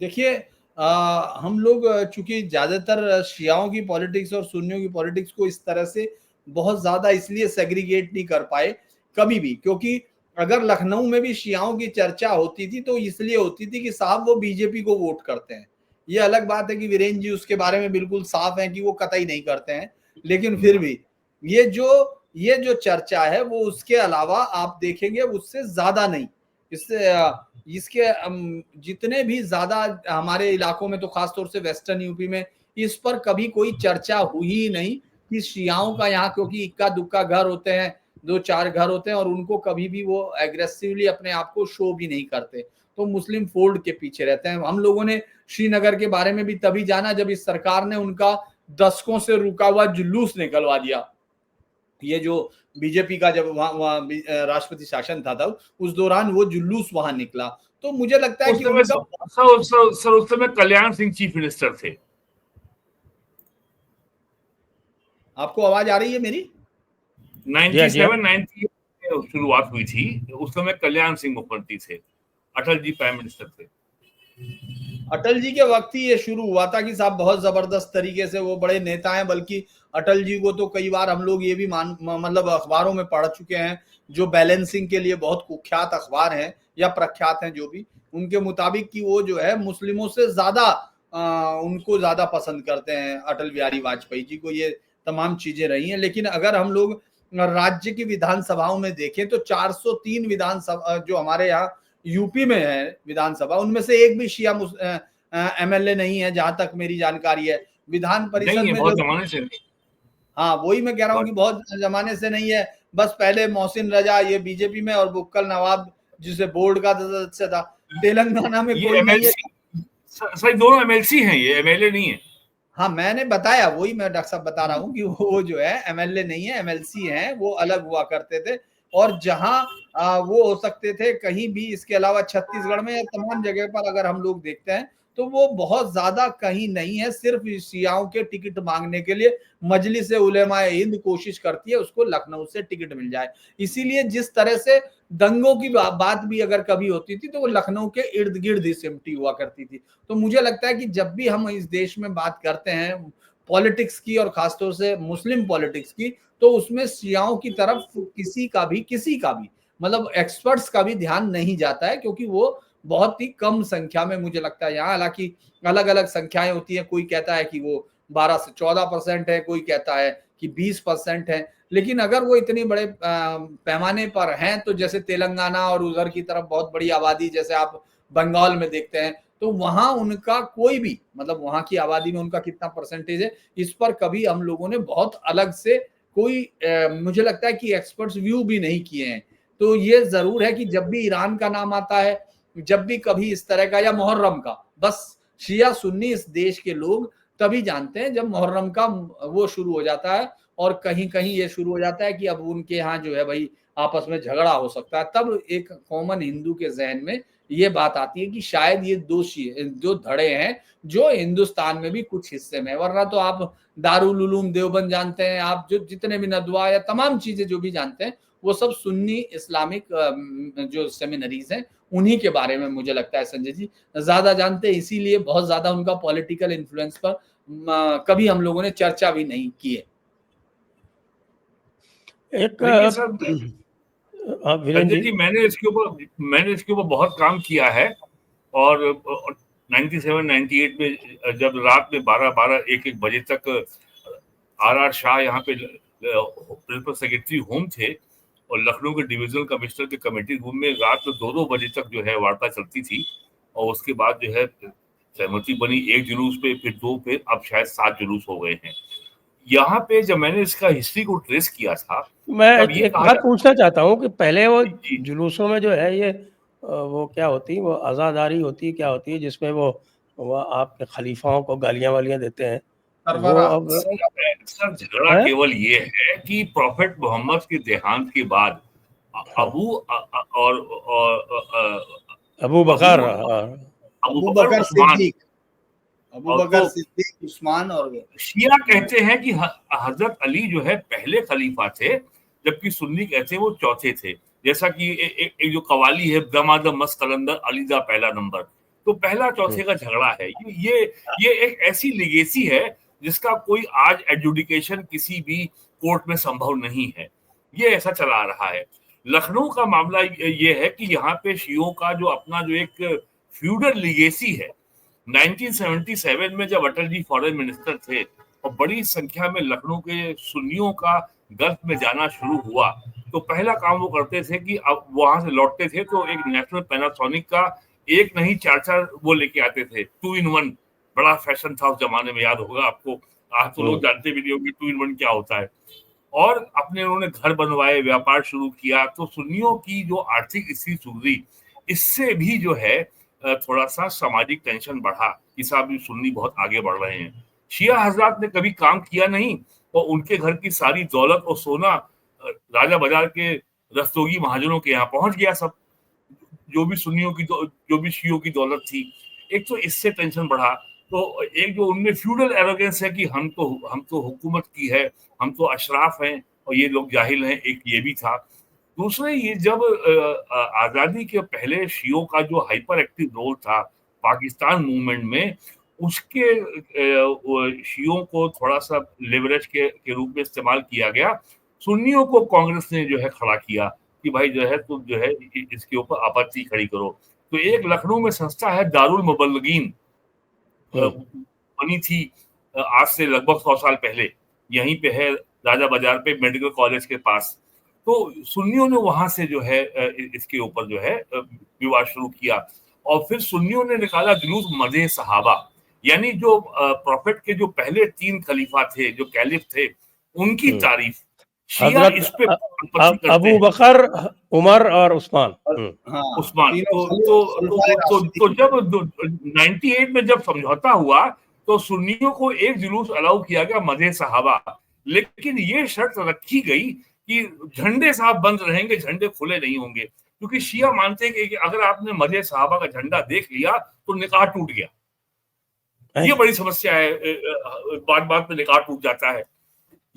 देखिए, हम लोग चूंकि ज्यादातर शियाओं की पॉलिटिक्स और सुन्नियों की पॉलिटिक्स को इस तरह से बहुत ज्यादा इसलिए सेग्रीगेट नहीं कर पाए कभी भी, क्योंकि अगर लखनऊ में भी शियाओं की चर्चा होती थी तो इसलिए होती थी कि साहब वो बीजेपी को वोट करते हैं। ये अलग बात है कि वीरेंद्र जी उसके बारे में बिल्कुल साफ है कि वो कतई नहीं करते हैं, लेकिन फिर भी ये जो चर्चा है वो उसके अलावा आप देखेंगे उससे ज्यादा नहीं। इसके जितने भी ज्यादा हमारे इलाकों में, तो खासतौर से वेस्टर्न यूपी में, इस पर कभी कोई चर्चा हुई ही नहीं कि शियाओं का यहाँ, क्योंकि इक्का दुक्का घर होते हैं, 2-4 घर होते हैं, और उनको कभी भी वो एग्रेसिवली अपने आप को शो भी नहीं करते, तो मुस्लिम फोल्ड के पीछे रहते हैं। हम लोगों ने श्रीनगर के बारे में भी तभी जाना जब इस सरकार ने उनका दशकों से रुका हुआ जुलूस निकलवा दिया। ये जो बीजेपी का जब वहां राष्ट्रपति शासन था तब, उस दौरान वो जुलूस वहां निकला। तो मुझे लगता है कि सर उस समय कल्याण सिंह चीफ मिनिस्टर थे। आपको आवाज आ रही है मेरी? 97-98 में शुरुआत हुई थी, उस समय कल्याण सिंह मुख्यमंत्री थे, अटल जी प्राइम मिनिस्टर थे। अटल जी के वक्त ही ये शुरू हुआ था कि साहब बहुत जबरदस्त तरीके से, वो बड़े नेता हैं, बल्कि अटल जी को तो कई बार हम लोग ये भी मतलब अखबारों में पढ़ चुके हैं, जो बैलेंसिंग के लिए बहुत कुख्यात अखबार हैं या प्रख्यात हैं जो भी, उनके मुताबिक कि वो जो है मुस्लिमों से ज्यादा उनको ज्यादा पसंद करते हैं अटल बिहारी वाजपेयी जी को। ये तमाम चीजें रही हैं। लेकिन अगर हम लोग राज्य की विधानसभाओं में देखें तो 403 विधानसभा जो हमारे यहाँ यूपी में है विधानसभा, उनमें से एक भी शिया एमएलए नहीं है जहां तक मेरी जानकारी है। विधान परिषद में बहुत जमाने से नहीं। हाँ, वही मैं कह रहा हूँ कि बहुत जमाने से नहीं है। बस पहले मोहसिन रजा ये बीजेपी में, और बुक्कल नवाब जिसे बोर्ड का सदस्य था। तेलंगाना में कोई नहीं है। सर दोनों एमएलसी हैं, ये एमएलए नहीं है। हाँ, मैंने बताया, वही मैं डॉक्टर साहब बता रहा हूँ कि वो जो है एमएलए नहीं है, एमएलसी हैं, वो अलग हुआ करते थे। और जहां वो हो सकते थे कहीं भी, इसके अलावा छत्तीसगढ़ में या तमाम जगह पर अगर हम लोग देखते हैं तो वो बहुत ज्यादा कहीं नहीं है, सिर्फ शियाओं के टिकट मांगने के लिए मजलिस उलेमा हिंद कोशिश करती है उसको लखनऊ से टिकट मिल जाए। इसीलिए जिस तरह से दंगों की बात भी अगर कभी होती थी तो वो लखनऊ के इर्द गिर्द ही सिमटी हुआ करती थी। तो मुझे लगता है कि जब भी हम इस देश में बात करते हैं पॉलिटिक्स की और खासतौर से मुस्लिम पॉलिटिक्स की, तो उसमें शियाओं की तरफ किसी का भी मतलब एक्सपर्ट्स का भी ध्यान नहीं जाता है, क्योंकि वो बहुत ही कम संख्या में मुझे लगता है यहाँ, हालांकि अलग अलग संख्याएं होती हैं, कोई कहता है कि वो 12 से 14% है, कोई कहता है कि 20% है, लेकिन अगर वो इतने बड़े पैमाने पर हैं तो जैसे तेलंगाना और उधर की तरफ बहुत बड़ी आबादी जैसे आप बंगाल में देखते हैं, तो वहां उनका कोई भी मतलब वहां की आबादी में उनका कितना परसेंटेज है, इस पर कभी हम लोगों ने बहुत अलग से कोई मुझे लगता है कि एक्सपर्ट्स व्यू भी नहीं किए हैं। तो ये जरूर है कि जब भी ईरान का नाम आता है, जब भी कभी इस तरह का या मुहर्रम का, बस शिया सुन्नी इस देश के लोग तभी जानते हैं जब मुहर्रम का वो शुरू हो जाता है, और कहीं कहीं ये शुरू हो जाता है कि अब उनके यहाँ जो है भाई आपस में झगड़ा हो सकता है, तब एक कॉमन हिंदू के जहन में ये बात आती है कि शायद ये दो धड़े हैं जो हिंदुस्तान में भी कुछ हिस्से में, वरना तो आप दारुल उलूम देवबंद जानते हैं, आप जो जितने भी नदवा या तमाम चीजें जो भी जानते हैं वो सब सुन्नी इस्लामिक जो सेमिनरीज हैं उन्हीं के बारे में मुझे लगता है संजय जी ज्यादा जानते हैं, इसीलिए बहुत ज्यादा उनका पॉलिटिकल इन्फ्लुएंस पर कभी हम लोगों ने चर्चा भी नहीं की है। एक देखिए सर, विरेन संजय जी, जी मैंने इसके ऊपर बहुत काम किया है, और 97 98 में जब रात में 12 1 बजे तक RR शाह यहाँ पे प्रिंसिपल सेक्रेटरी होम थे, और लखनऊ के डिविजनल कमिश्नर के कमेटी रूम में रात में 2 बजे तक जो है वार्ता चलती थी, और उसके बाद जो है सहमति बनी एक जुलूस पे, फिर 2, फिर अब शायद 7 जुलूस हो गए हैं। यहाँ पे जब मैंने इसका हिस्ट्री को ट्रेस किया था, मैं तब ये एक कहा बात पूछना चाहता हूँ कि पहले वो जी जुलूसों में जो है ये वो क्या होती है, वो आज़ादारी होती है, क्या होती है जिसमें वो आपके खलीफाओं को गालियां वालियां देते हैं, वो सरबराह अब सर झगड़ा है? केवल ये है कि प्रॉफेट मोहम्मद के देहांत के बाद हाँ, अबू और अबू अबू बकर, अबू अबू बकर बकर उस्मान, सिद्दीक, अबू और बकर तो सिद्दीक उस्मान और वो शिया कहते हैं कि हजरत अली जो है पहले खलीफा थे, जबकि सुन्नी कहते हैं वो चौथे थे। जैसा कि एक जो कवाली है, दमादम मस्त कलंदर अलीदा पहला नंबर, तो पहला चौथे का झगड़ा है। ये एक ऐसी लिगेसी है जिसका कोई आज एडजुडिकेशन किसी भी कोर्ट में संभव नहीं है, ये ऐसा चला आ रहा है। लखनऊ का मामला ये है कि यहाँ पे शियों का जो अपना जो एक फ्यूडल लिगेसी है, 1977 में जब अटल जी फॉरेन मिनिस्टर थे और बड़ी संख्या में लखनऊ के सुन्नियों का गल्फ में जाना शुरू हुआ, तो पहला काम वो करते थे कि अब वहां से लौटते थे तो एक नेशनल पैनासोनिक का एक नहीं 4 वो लेके आते थे, 2 in 1। बड़ा फैशन था उस जमाने में, याद होगा आपको। आज तो लोग जानते भी नहीं होंगे 2 in 1 क्या होता है। और अपने उन्होंने घर बनवाए, व्यापार शुरू किया, तो सुन्नियों की जो आर्थिक स्थिति सुधरी, इससे भी जो है थोड़ा सा सामाजिक टेंशन बढ़ा कि साहब ये सुन्नी बहुत आगे बढ़ रहे हैं। शिया हजरात ने कभी काम किया नहीं, और उनके घर की सारी दौलत और सोना राजा बाजार के रस्तोगी महाजनों के यहाँ पहुंच गया सब, जो भी सुन्नियों की जो भी शियों की दौलत थी। एक तो इससे टेंशन बढ़ा, तो एक जो उनमें फ्यूडल एरोगेंस है कि हम तो हुकूमत की है, हम तो अशराफ हैं और ये लोग जाहिल हैं, एक ये भी था। दूसरे ये जब आज़ादी के पहले शियों का जो हाइपर एक्टिव रोल था पाकिस्तान मूवमेंट में, उसके शियों को थोड़ा सा लेवरेज के रूप में इस्तेमाल किया गया। सुन्नियों को कांग्रेस ने जो है खड़ा किया कि भाई जो है तुम जो है इसके ऊपर आपत्ति खड़ी करो। तो एक लखनऊ में संस्था है दारुल मुबल्लिगीन, बनी थी आज से लगभग 100 साल पहले, यहीं पे है राजा बाजार पे मेडिकल कॉलेज के पास। तो सुन्नियों ने वहां से जो है इसके ऊपर जो है विवाद शुरू किया, और फिर सुन्नियों ने निकाला जुलूस मदे सहाबा, यानी जो प्रॉफिट के जो पहले 3 खलीफा थे, जो कैलिफ थे, उनकी तारीफ। शिया हजरत इस पे आपत्ति करते अबू हैं, बकर, उमर और उस्मान। हाँ उस्मान। तीनों तो जब 98 में जब समझौता हुआ, तो सुन्नियों को एक जुलूस अलाउ किया गया मदे सहाबा, लेकिन ये शर्त रखी गई कि झंडे साहब बंद रहेंगे, झंडे खुले नहीं होंगे, क्योंकि शिया मानते हैं कि अगर आपने मदे सहाबा का झंडा देख लिया तो निकाह टूट गया। ये बड़ी समस्या है। बात बात में निकाह टूट जाता है।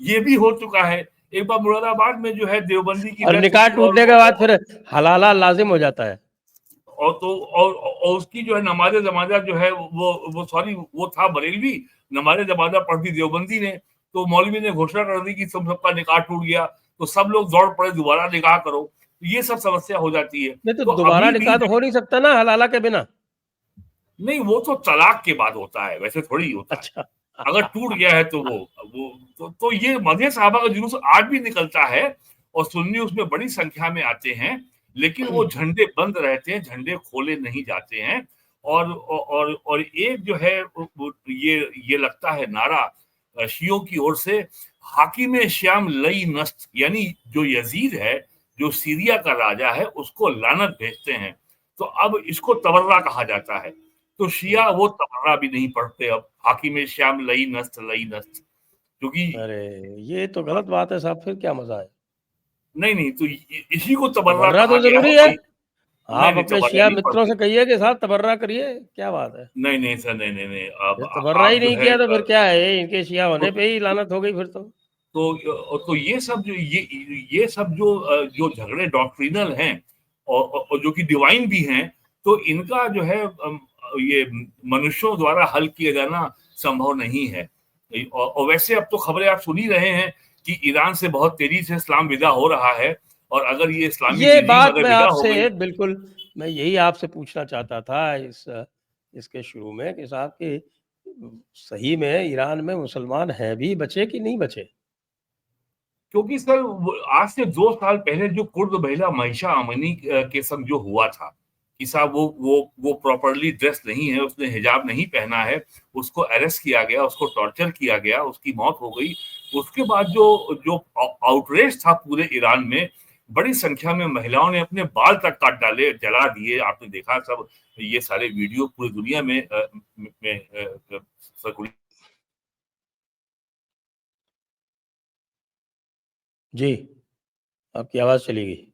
ये भी हो चुका है। एक बार मुरादाबाद में जो है देवबंदी की और डेथ निकाह हुई टूटने के बाद फिर हलाला लाजिम हो जाता है। और उसकी जो है नमाज़े जनाजा जो है वो सॉरी वो था बरेलवी, नमाज़े जनाजा पढ़ दी देवबंदी ने, तो मौलवी ने घोषणा कर दी कि सबका निकाह टूट गया, तो सब लोग दौड़ पड़े दोबारा निकाह करो। तो ये सब समस्या हो जाती है। नहीं तो तो दोबारा अभी भी निकाह तो हो नहीं सकता ना हलाला के बिना। नहीं, वो तो तलाक के बाद होता है, वैसे थोड़ी होता है। अच्छा। अगर टूट गया है तो वो तो ये मज़े साहबा का जुलूस आज भी निकलता है और सुन्नी उसमें बड़ी संख्या में आते हैं, लेकिन वो झंडे बंद रहते हैं, झंडे खोले नहीं जाते हैं। और एक जो है ये लगता है नारा शियों की ओर से, हाकिम श्याम लई नस्त, यानी जो यजीद है, जो सीरिया का राजा है, उसको लानत भेजते हैं। तो अब इसको तबर्रा कहा जाता है। तो शिया वो तबर्रा भी नहीं पढ़ते अब, हाकिम श्याम लई नस्त क्योंकि अरे ये तो गलत बात है साहब, फिर क्या मजा है। नहीं तो इसी को तबर्रा तबर्रा कहा तो गया है। जरूरी है। नहीं आप नहीं अपने तबर्रा शिया नहीं मित्रों पढ़ते। से कहिए कि साहब तबर्रा करिए, क्या बात है। नहीं सर, नहीं अब ये तबर्रा ही आप जो नहीं है किया तो फिर क्या है, इनके शिया होने तो पे ही लानत हो गई फिर तो। तो ये सब जो ये सब जो झगड़े डॉक्ट्रिनल हैं और जो कि डिवाइन भी हैं, तो इनका जो है ये मनुष्यों द्वारा हल किया जाना संभव नहीं है। और वैसे अब तो खबरें आप सुन ही रहे हैं कि ईरान से बहुत तेजी से इस्लाम विदा हो रहा है, और अगर ये इस्लामिक ये रिजीम बात अगर मैं विदा हो गई। आपसे बिल्कुल, मैं यही आपसे पूछना चाहता था इसके शुरू में कि साहब कि सही में ईरान में मुसलमान हैं भी बचे कि नहीं बचे। क्योंकि सर आज से 2 साल पहले जो कुर्द महिला महिषा अमनी के संग जो हुआ था कि साहब वो प्रॉपरली ड्रेस नहीं है, उसने हिजाब नहीं पहना है, उसको अरेस्ट किया गया, उसको टॉर्चर किया गया, उसकी मौत हो गई। उसके बाद जो जो आउटरेज था पूरे ईरान में, बड़ी संख्या में महिलाओं ने अपने बाल तक काट डाले, जला दिए। आपने देखा सब ये सारे वीडियो पूरी दुनिया में सर्कुलेट। जी, आपकी आवाज चली गई।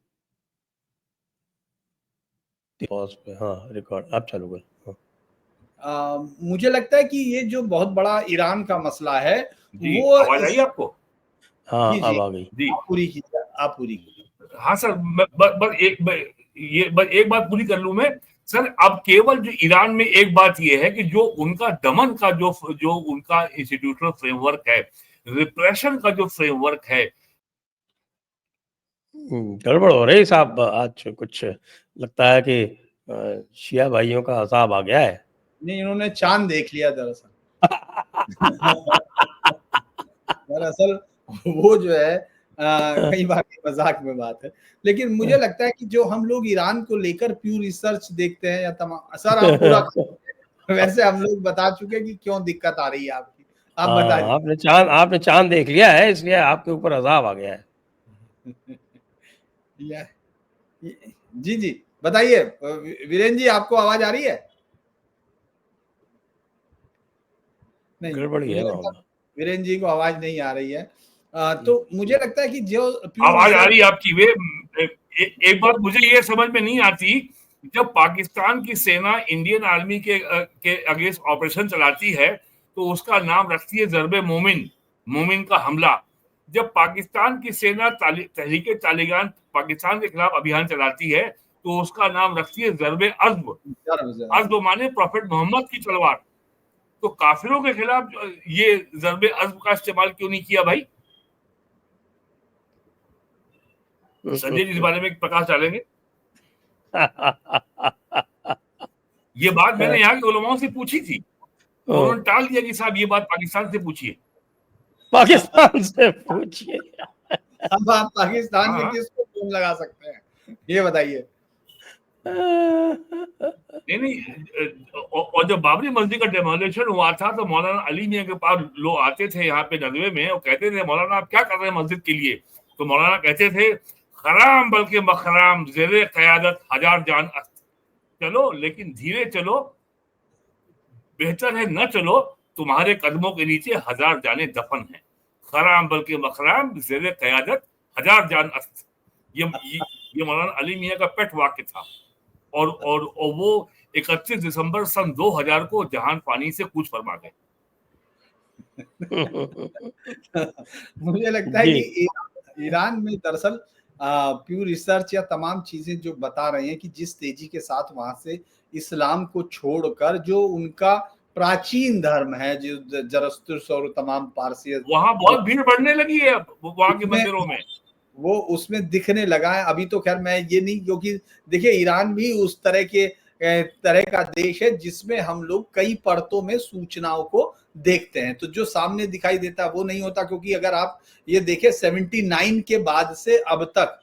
पॉज पे, हाँ रिकॉर्ड आप चालू कर। मुझे लगता है कि ये जो बहुत बड़ा ईरान का मसला है जी, वो आवाज आई आपको? हाँ जी अब आ गई। जी, आप पूरी कीजिए, आप पूरी कीजिए। हाँ सर, बस एक बात पूरी कर लूं मैं। सर अब केवल जो ईरान में एक बात ये है कि जो उनका दमन का जो उनका इंस्टीट्यूशनल फ्रेमवर्क है, रिप्रेशन का जो फ्रेमवर्क है, गड़बड़ हो रही साहब, आज कुछ लगता है कि शिया भाइयों का अजाब आ गया है। नहीं, इन्होंने चांद देख लिया दरअसल। दरअसल वो जो है कई बार मजाक में बात है, लेकिन मुझे लगता है कि जो हम लोग ईरान को लेकर प्यू रिसर्च देखते हैं या तमाम सर आप पूरा वैसे हम लोग बता चुके कि क्यों दिक्कत आ रही है आपकी, आप बताइए। हाँ, आपने चांद देख लिया है इसलिए आपके ऊपर अजाब आ गया है। जी जी बताइए वीरेंद्र जी, आपको आवाज आ रही है? नहीं, गड़बड़ी है मामला। वीरेंद्र जी को आवाज नहीं आ रही है। तो मुझे लगता है कि जो प्योर आवाज आ रही है रिसर्च। आपकी। एक बात मुझे ये समझ में नहीं आती, जब पाकिस्तान की सेना इंडियन आर्मी के अगेंस्ट ऑपरेशन चलाती है तो उसका नाम रखती है ज़रबे मोमिन, मोमिन का हमला। जब पाकिस्तान की सेना तहरीके तालिबान पाकिस्तान के खिलाफ अभियान चलाती है तो उसका नाम रखती है ज़रबे अज़्ब। अज़्ब माने प्रॉफेट मोहम्मद की तलवार। तो काफिरों के खिलाफ ये ज़रबे अज़्ब का इस्तेमाल क्यों नहीं किया भाई? संजय जी इस बारे में प्रकाश डालेंगे? ये बात मैंने यहाँ के उलमाओं से पूछी थी, तो उन्होंने टाल दिया कि साहब ये बात पाकिस्तान से पूछिए। पाकिस्तान से पूछिए। अब आप पाकिस्तान में हाँ किसको फोन लगा सकते हैं ये बताइए। नहीं और जब बाबरी मस्जिद का डेमोलिशन हुआ था तो मौलाना अली मियां के पास लोग आते थे यहाँ पे नदवे में और कहते थे मौलाना आप क्या कर रहे हैं मस्जिद के लिए? तो मौलाना कहते थे खराम बल्कि मखराम ज़ेरे क़यादत हजार जान अस्त। चलो लेकिन धीरे चलो, बेहतर है न चलो, तुम्हारे कदमों के नीचे हजार जाने दफन है। खराम बल्कि मखराम ज़ेरे क़यादत हजार जान अस्त। ये मौलाना अली मियां का पेट वाक्य था। और वो 31 दिसंबर सन 2000 को जहान पानी से कूच फरमा गए। मुझे लगता है जी। कि ईरान में दरअसल प्यू रिसर्च या तमाम चीजें जो बता रहे हैं कि जिस तेजी के साथ वहां से इस्लाम को छोड़कर जो उनका प्राचीन धर्म है, जो जरस्तुर और तमाम पारसी वहां बहुत भीड़ बढ़ने लगी है अब वहां के उसमें मंदिरों में। वो उसमें दिखने लगा है। अभी तो खैर मैं ये नहीं, क्योंकि देखिए ईरान भी उस तरह का देश है जिसमें हम लोग कई परतों में सूचनाओं को देखते हैं, तो जो सामने दिखाई देता है वो नहीं होता। क्योंकि अगर आप ये देखें 79 के बाद से अब तक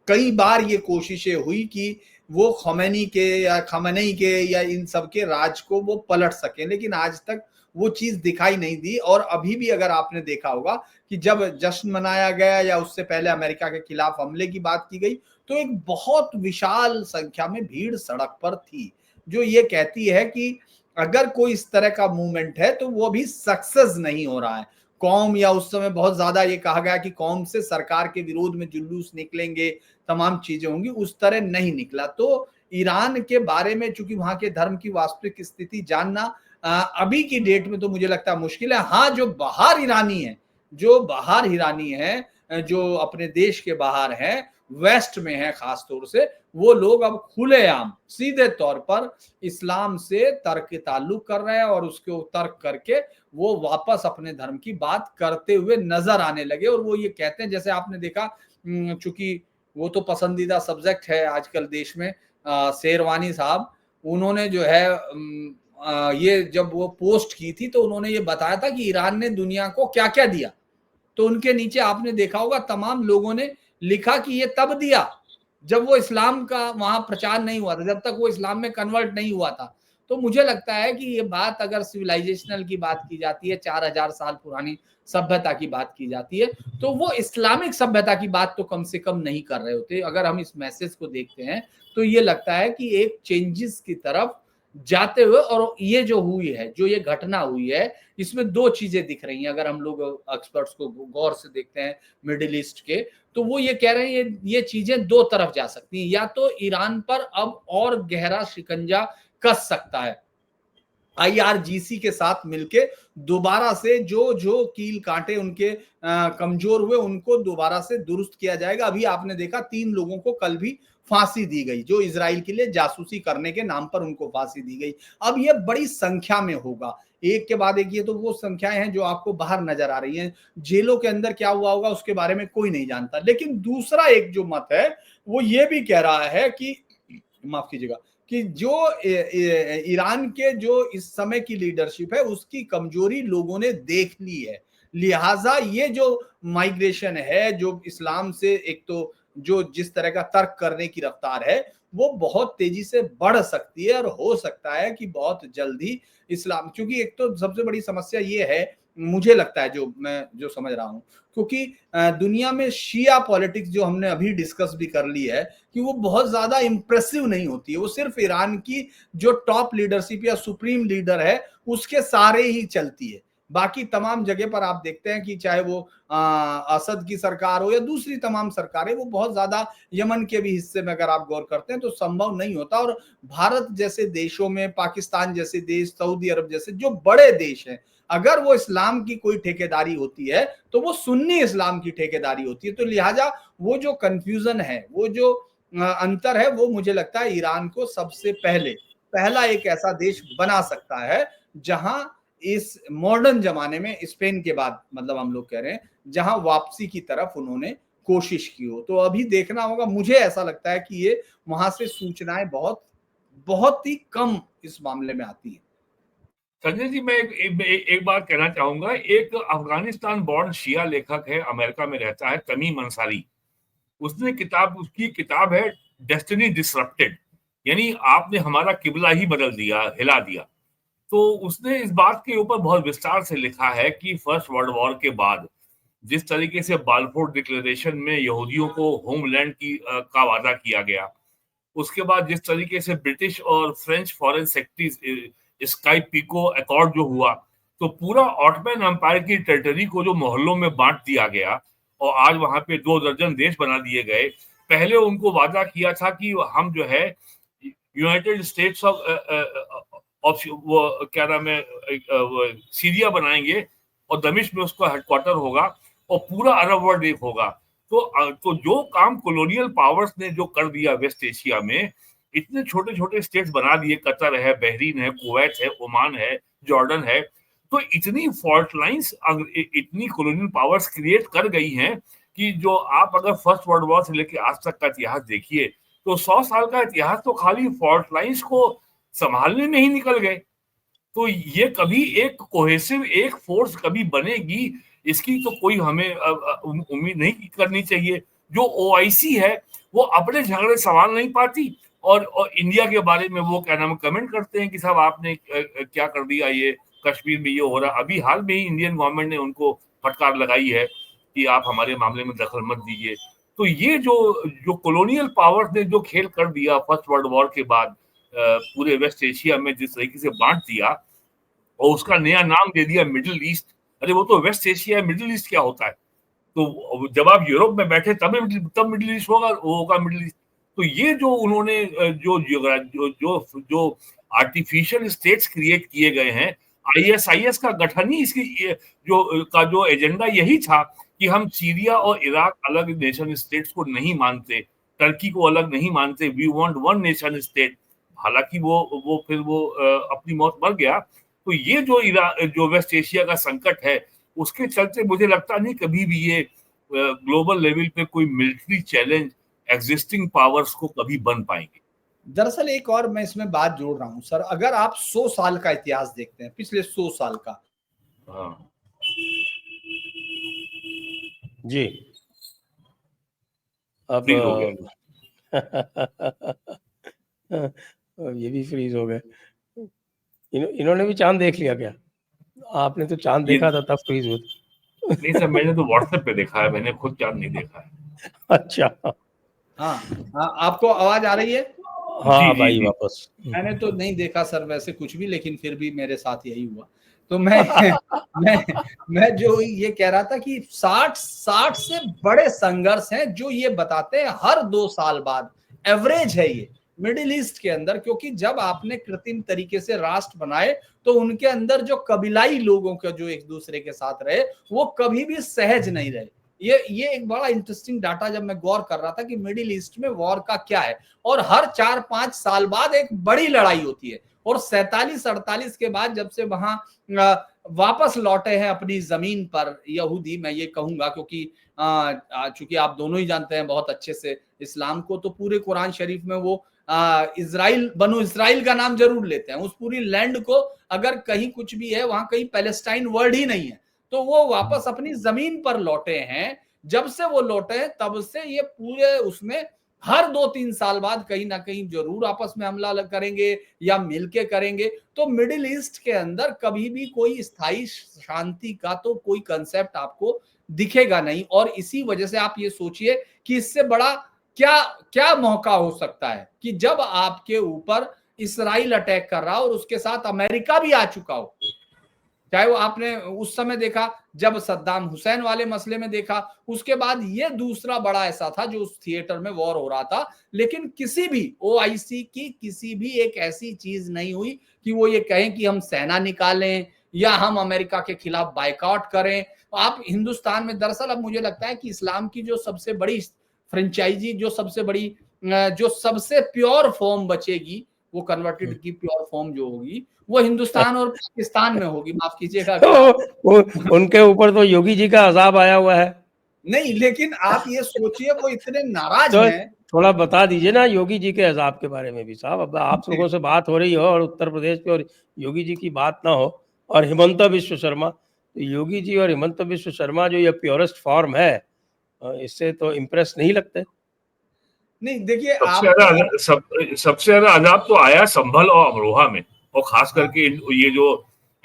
कई बार ये कोशिशें हुई कि वो खमेनी के या इन सब के राज को वो पलट सके, लेकिन आज तक वो चीज दिखाई नहीं दी। और अभी भी अगर आपने देखा होगा कि जब जश्न मनाया गया या उससे पहले अमेरिका के खिलाफ हमले की बात की गई, तो एक बहुत विशाल संख्या में भीड़ सड़क पर थी, जो ये कहती है कि अगर कोई इस तरह का मूवमेंट है तो वो अभी सक्सेस नहीं हो रहा है। कौम, या उस समय बहुत ज्यादा ये कहा गया कि कौम से सरकार के विरोध में जुलूस निकलेंगे, तमाम चीजें होंगी, उस तरह नहीं निकला। तो ईरान के बारे में चूंकि वहां के धर्म की वास्तविक स्थिति जानना अभी की डेट में तो मुझे लगता है मुश्किल है। हाँ, जो बाहर ईरानी है, जो अपने देश के बाहर हैं, वेस्ट में है खास तौर से, वो लोग अब खुलेआम सीधे तौर पर इस्लाम से तर्क ताल्लुक कर रहे हैं और उसके तर्क करके वो वापस अपने धर्म की बात करते हुए नजर आने लगे। और वो ये कहते हैं, जैसे आपने देखा, चूंकि वो तो पसंदीदा सब्जेक्ट है आजकल देश में, शेरवानी साहब, उन्होंने जो है ये जब वो पोस्ट की थी तो उन्होंने ये बताया था कि ईरान ने दुनिया को क्या क्या दिया। तो उनके नीचे आपने देखा होगा तमाम लोगों ने लिखा कि ये तब दिया जब वो इस्लाम का वहां प्रचार नहीं हुआ था, जब तक वो इस्लाम में कन्वर्ट नहीं हुआ था। तो मुझे लगता है कि ये बात अगर सिविलाइजेशनल की बात की जाती है, 4000 साल पुरानी सभ्यता की बात की जाती है, तो वो इस्लामिक सभ्यता की बात तो कम से कम नहीं कर रहे होते। अगर हम इस मैसेज को देखते हैं तो ये लगता है कि एक चेंजेस की तरफ जाते हुए, और ये जो हुई है, जो ये घटना हुई है, इसमें दो चीजें दिख रही हैं। अगर हम लोग एक्सपर्ट्स को गौर से देखते हैं मिडिल ईस्ट के, तो वो ये कह रहे हैं ये चीजें दो तरफ जा सकती हैं। या तो ईरान पर अब और गहरा शिकंजा कस सकता है, IRGC के साथ मिलके दोबारा से जो कील कांटे उनके कमजोर हुए उनको दोबारा से दुरुस्त किया जाएगा। अभी आपने देखा 3 लोगों को कल भी फांसी दी गई, जो इजराइल के लिए जासूसी करने के नाम पर उनको फांसी दी गई। अब ये बड़ी संख्या में होगा, एक के बाद एक। ये तो वो संख्याएं हैं जो आपको बाहर नजर आ रही हैं। जेलों के अंदर क्या हुआ होगा उसके बारे में कोई नहीं जानता। लेकिन दूसरा एक जो मत है वो ये भी कह रहा है कि, माफ कीजिएगा, कि जो ईरान के जो इस समय की लीडरशिप है उसकी कमजोरी लोगों ने देख ली है। लिहाजा ये जो माइग्रेशन है, जो इस्लाम से एक तो जो जिस तरह का तर्क करने की रफ्तार है, वो बहुत तेजी से बढ़ सकती है। और हो सकता है कि बहुत जल्दी इस्लाम, क्योंकि एक तो सबसे बड़ी समस्या ये है, मुझे लगता है, जो मैं जो समझ रहा हूं, क्योंकि दुनिया में शिया पॉलिटिक्स जो हमने अभी डिस्कस भी कर ली है कि वो बहुत ज्यादा इंप्रेसिव नहीं होती है। वो सिर्फ ईरान की जो टॉप लीडरशिप या सुप्रीम लीडर है उसके सारे ही चलती है। बाकी तमाम जगह पर आप देखते हैं कि चाहे वो असद की सरकार हो या दूसरी तमाम सरकारें, वो बहुत ज्यादा, यमन के भी हिस्से में अगर आप गौर करते हैं तो संभव नहीं होता। और भारत जैसे देशों में, पाकिस्तान जैसे देश, सऊदी अरब जैसे जो बड़े देश हैं, अगर वो इस्लाम की कोई ठेकेदारी होती है तो वो सुन्नी इस्लाम की ठेकेदारी होती है। तो लिहाजा वो जो कंफ्यूजन है, वो जो अंतर है, वो मुझे लगता है ईरान को सबसे पहला एक ऐसा देश बना सकता है जहां इस मॉडर्न जमाने में, स्पेन के बाद मतलब हम लोग कह रहे हैं, जहां वापसी की तरफ उन्होंने कोशिश की हो। तो अभी देखना होगा। मुझे ऐसा लगता है कि ये वहां से सूचनाएं बहुत बहुत ही कम इस मामले में आती है। संजय जी, मैं एक बात कहना चाहूंगा। एक अफगानिस्तान बॉर्न शिया लेखक है, अमेरिका में रहता है, तमीम अंसारी। उसकी किताब है डेस्टिनी डिसरप्टेड, यानी आपने हमारा किबला ही बदल दिया, हिला दिया। तो उसने इस बात के ऊपर बहुत विस्तार से लिखा है कि फर्स्ट वर्ल्ड वॉर के बाद जिस तरीके से बाल्फोर डिक्लेरेशन में यहूदियों को होमलैंड का वादा किया गया, उसके बाद जिस तरीके से ब्रिटिश और French foreign secretaries Sykes Picot accord जो हुआ, तो पूरा ऑटोमन एम्पायर की टेरिटरी को जो मोहल्लों में बांट दिया गया और आज वहां पे 2 दर्जन देश बना दिए गए। पहले उनको वादा किया था कि हम जो है यूनाइटेड स्टेट्स ऑफ वो क्या नाम है सीरिया बनाएंगे और दमिश्क में उसका हेडक्वार्टर होगा और पूरा अरब वर्ल्ड एक होगा। तो जो काम कॉलोनियल पावर्स ने जो कर दिया वेस्ट एशिया में, इतने छोटे छोटे स्टेट्स बना दिए, कतर है, बहरीन है, कुवैत है, ओमान है, जॉर्डन है, तो इतनी फॉल्ट लाइंस इतनी कॉलोनियल पावर्स क्रिएट कर गई हैं कि जो आप अगर फर्स्ट वर्ल्ड वॉर से लेकर आज तक का इतिहास देखिए तो 100 साल का इतिहास तो खाली फॉल्ट लाइंस को संभालने में ही निकल गए। तो ये कभी एक कोहेसिव एक फोर्स कभी बनेगी इसकी तो कोई हमें उम्मीद नहीं करनी चाहिए। जो ओआईसी है वो अपने झगड़े संभाल नहीं पाती और इंडिया के बारे में वो क्या नाम कमेंट करते हैं कि साहब आपने क्या कर दिया, ये कश्मीर में ये हो रहा। अभी हाल में ही इंडियन गवर्नमेंट ने उनको फटकार लगाई है कि आप हमारे मामले में दखल मत दीजिए। तो ये जो कॉलोनियल पावर्स ने जो खेल कर दिया फर्स्ट वर्ल्ड वॉर के बाद पूरे वेस्ट एशिया में जिस तरीके से बांट दिया और उसका नया नाम दे दिया मिडिल ईस्ट। अरे वो तो वेस्ट एशिया, मिडिल ईस्ट क्या होता है? तो जब आप यूरोप में बैठे तब मिडिल ईस्ट होगा, वो होगा मिडिल ईस्ट। तो ये जो उन्होंने जो आर्टिफिशियल स्टेट्स क्रिएट किए गए हैं, आईएसआईएस का गठन ही इसकी जो एजेंडा यही था कि हम सीरिया और इराक अलग नेशन स्टेट्स को नहीं मानते, टर्की को अलग नहीं मानते, we want one nation state. हालांकि वो फिर अपनी मौत मर गया। तो ये जो वेस्ट एशिया का संकट है उसके चलते मुझे लगता नहीं कभी भी ये ग्लोबल लेवल पे कोई मिलिट्री चैलेंज एग्जिस्टिंग पावर्स को कभी बन पाएंगे। दरअसल एक और मैं इसमें बात जोड़ रहा हूं सर, अगर आप 100 साल का इतिहास देखते हैं, पिछले 100 साल का। हाँ जी अब हो गया। ये भी फ्रीज हो गए। इन्होंने भी चांद देख लिया क्या? आपने तो चांद देखा था तब फ्रीज हुआ। नहीं सर, मैंने तो व्हाट्सएप पे देखा है, मैंने खुद चांद नहीं देखा है। अच्छा हाँ, आपको आवाज आ रही है? हाँ भाई वापस। मैंने तो नहीं देखा सर वैसे कुछ भी, लेकिन फिर भी मेरे साथ यही हुआ। तो मैं जो ये कह रहा था कि 60 से बड़े संघर्ष हैं जो ये बताते हैं हर 2 साल बाद एवरेज है ये मिडिल ईस्ट के अंदर। क्योंकि जब आपने कृत्रिम तरीके से राष्ट्र बनाए तो उनके अंदर जो कबीलाई लोगों का जो एक दूसरे के साथ रहे वो कभी भी सहज नहीं रहे। ये एक बड़ा इंटरेस्टिंग डाटा जब मैं गौर कर रहा था कि मिडिल ईस्ट में वॉर का क्या है, और हर 4-5 साल बाद एक बड़ी लड़ाई होती है। और 47-48 के बाद जब से वहां वापस लौटे हैं अपनी जमीन पर यहूदी, मैं ये कहूंगा क्योंकि चूंकि आप दोनों ही जानते हैं बहुत अच्छे से इस्लाम को, तो पूरे कुरान शरीफ में वो इजराइल, बनु इजराइल का नाम जरूर लेते हैं। उस पूरी लैंड को अगर कहीं कुछ भी है वहां कहीं पैलेस्टाइन वर्ड ही नहीं है। तो वो वापस अपनी जमीन पर लौटे हैं। जब से वो लौटे हैं तब से ये पूरे उसमें हर 2-3 साल बाद कहीं ना कहीं जरूर आपस में हमला करेंगे या मिलके करेंगे। तो मिडिल ईस्ट के अंदर कभी भी कोई स्थायी शांति का तो कोई कंसेप्ट आपको दिखेगा नहीं। और इसी वजह से आप ये सोचिए कि इससे बड़ा क्या क्या मौका हो सकता है कि जब आपके ऊपर इसराइल अटैक कर रहा हो और उसके साथ अमेरिका भी आ चुका हो। चाहे वो आपने उस समय देखा जब सद्दाम हुसैन वाले मसले में देखा, उसके बाद ये दूसरा बड़ा ऐसा था जो उस थिएटर में वॉर हो रहा था। लेकिन किसी भी ओआईसी की किसी भी एक ऐसी चीज नहीं हुई कि वो ये कहें कि हम सेना निकालें या हम अमेरिका के खिलाफ बाइकआउट करें। आप हिंदुस्तान में दरअसल अब मुझे लगता है कि इस्लाम की जो सबसे बड़ी फ्रेंचाइजी, जो सबसे बड़ी, जो सबसे प्योर फॉर्म बचेगी, वो कन्वर्टेड की प्योर फॉर्म जो होगी वो हिंदुस्तान और पाकिस्तान में होगी। माफ कीजिएगा उनके ऊपर तो योगी जी का अजाब आया हुआ है। नहीं, लेकिन आप ये सोचिए वो इतने नाराज तो हैं। थोड़ा बता दीजिए ना योगी जी के अजाब के बारे में भी साहब। अब आप लोगों से बात हो रही हो और उत्तर प्रदेश पे और योगी जी की बात ना हो और हिमंता विश्व शर्मा, तो योगी जी और हिमंता विश्व शर्मा जो ये प्योरेस्ट फॉर्म है, इससे तो इम्प्रेस नहीं लगते। नहीं देखिए, सबसे ज्यादा अजाब तो आया संभल और अमरोहा में, और खास करके ये जो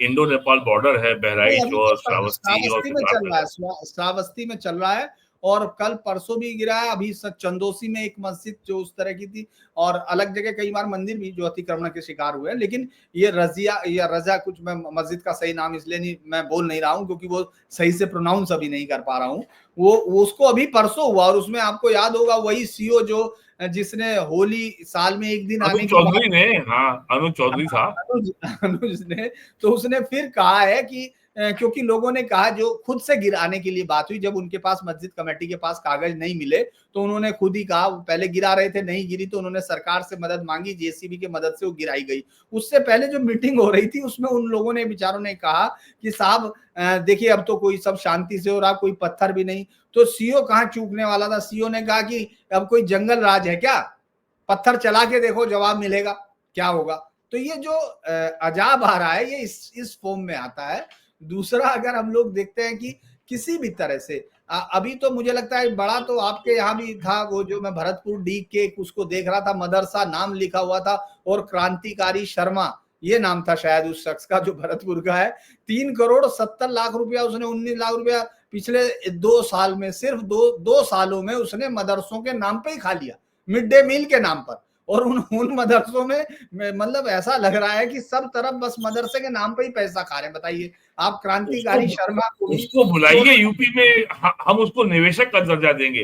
इंडो नेपाल बॉर्डर है, बहराइच और श्रावस्ती में चल रहा है, श्रावस्ती में चल रहा है। और कल परसों भी गिरा है। अभी चंदोसी में एक मस्जिद जो उस तरह की थी, और अलग जगह कई बार मंदिर भी जो अतिक्रमण के शिकार हुए हैं। लेकिन ये रजिया या रजा, कुछ मैं मस्जिद का सही नाम इसलिए नहीं मैं बोल नहीं रहा हूँ क्योंकि वो सही से प्रोनाउंस अभी नहीं कर पा रहा हूँ। वो उसको अभी परसों हुआ, और उसमें आपको याद होगा वही सीओ जो जिसने होली साल में एक दिन आने अनुज की बात, चौधरी ने, हाँ अनुज चौधरी था, अनुज अनुज ने, तो उसने फिर कहा है कि क्योंकि लोगों ने कहा, जो खुद से गिराने के लिए बात हुई, जब उनके पास मस्जिद कमेटी के पास कागज नहीं मिले तो उन्होंने खुद ही कहा, पहले गिरा रहे थे नहीं गिरी तो उन्होंने सरकार से मदद मांगी, जेसीबी की मदद से वो गिराई गई। उससे पहले जो मीटिंग हो रही थी उसमें उन लोगों ने, बेचारों ने कहा कि साहब देखिए अब तो कोई सब शांति से हो रहा, कोई पत्थर भी नहीं। तो सीओ कहाँ चूकने वाला था, सीओ ने कहा कि अब कोई जंगल राज है क्या, पत्थर चला के देखो जवाब मिलेगा क्या होगा। तो ये जो अजाब आ रहा है ये इस फॉर्म में आता है। दूसरा, अगर हम लोग देखते हैं कि किसी भी तरह से अभी तो मुझे लगता है बड़ा तो आपके यहाँ भी था, वो जो मैं भरतपुर डी के उसको देख रहा था, मदरसा नाम लिखा हुआ था और क्रांतिकारी शर्मा ये नाम था शायद उस शख्स का जो भरतपुर का है। 3,70,00,000 रुपया उसने, 19 लाख रुपया पिछले 2 साल में, सिर्फ दो सालों में उसने मदरसों के नाम पे ही खा लिया, मिड डे मील के नाम पर। और उन मदरसों में मतलब ऐसा लग रहा है कि सब तरफ बस मदरसे के नाम पे ही पैसा खा रहे हैं। बताइए आप, क्रांतिकारी शर्मा को भी उसको बुलाइए यूपी में, हम उसको निवेशक का दर्जा देंगे,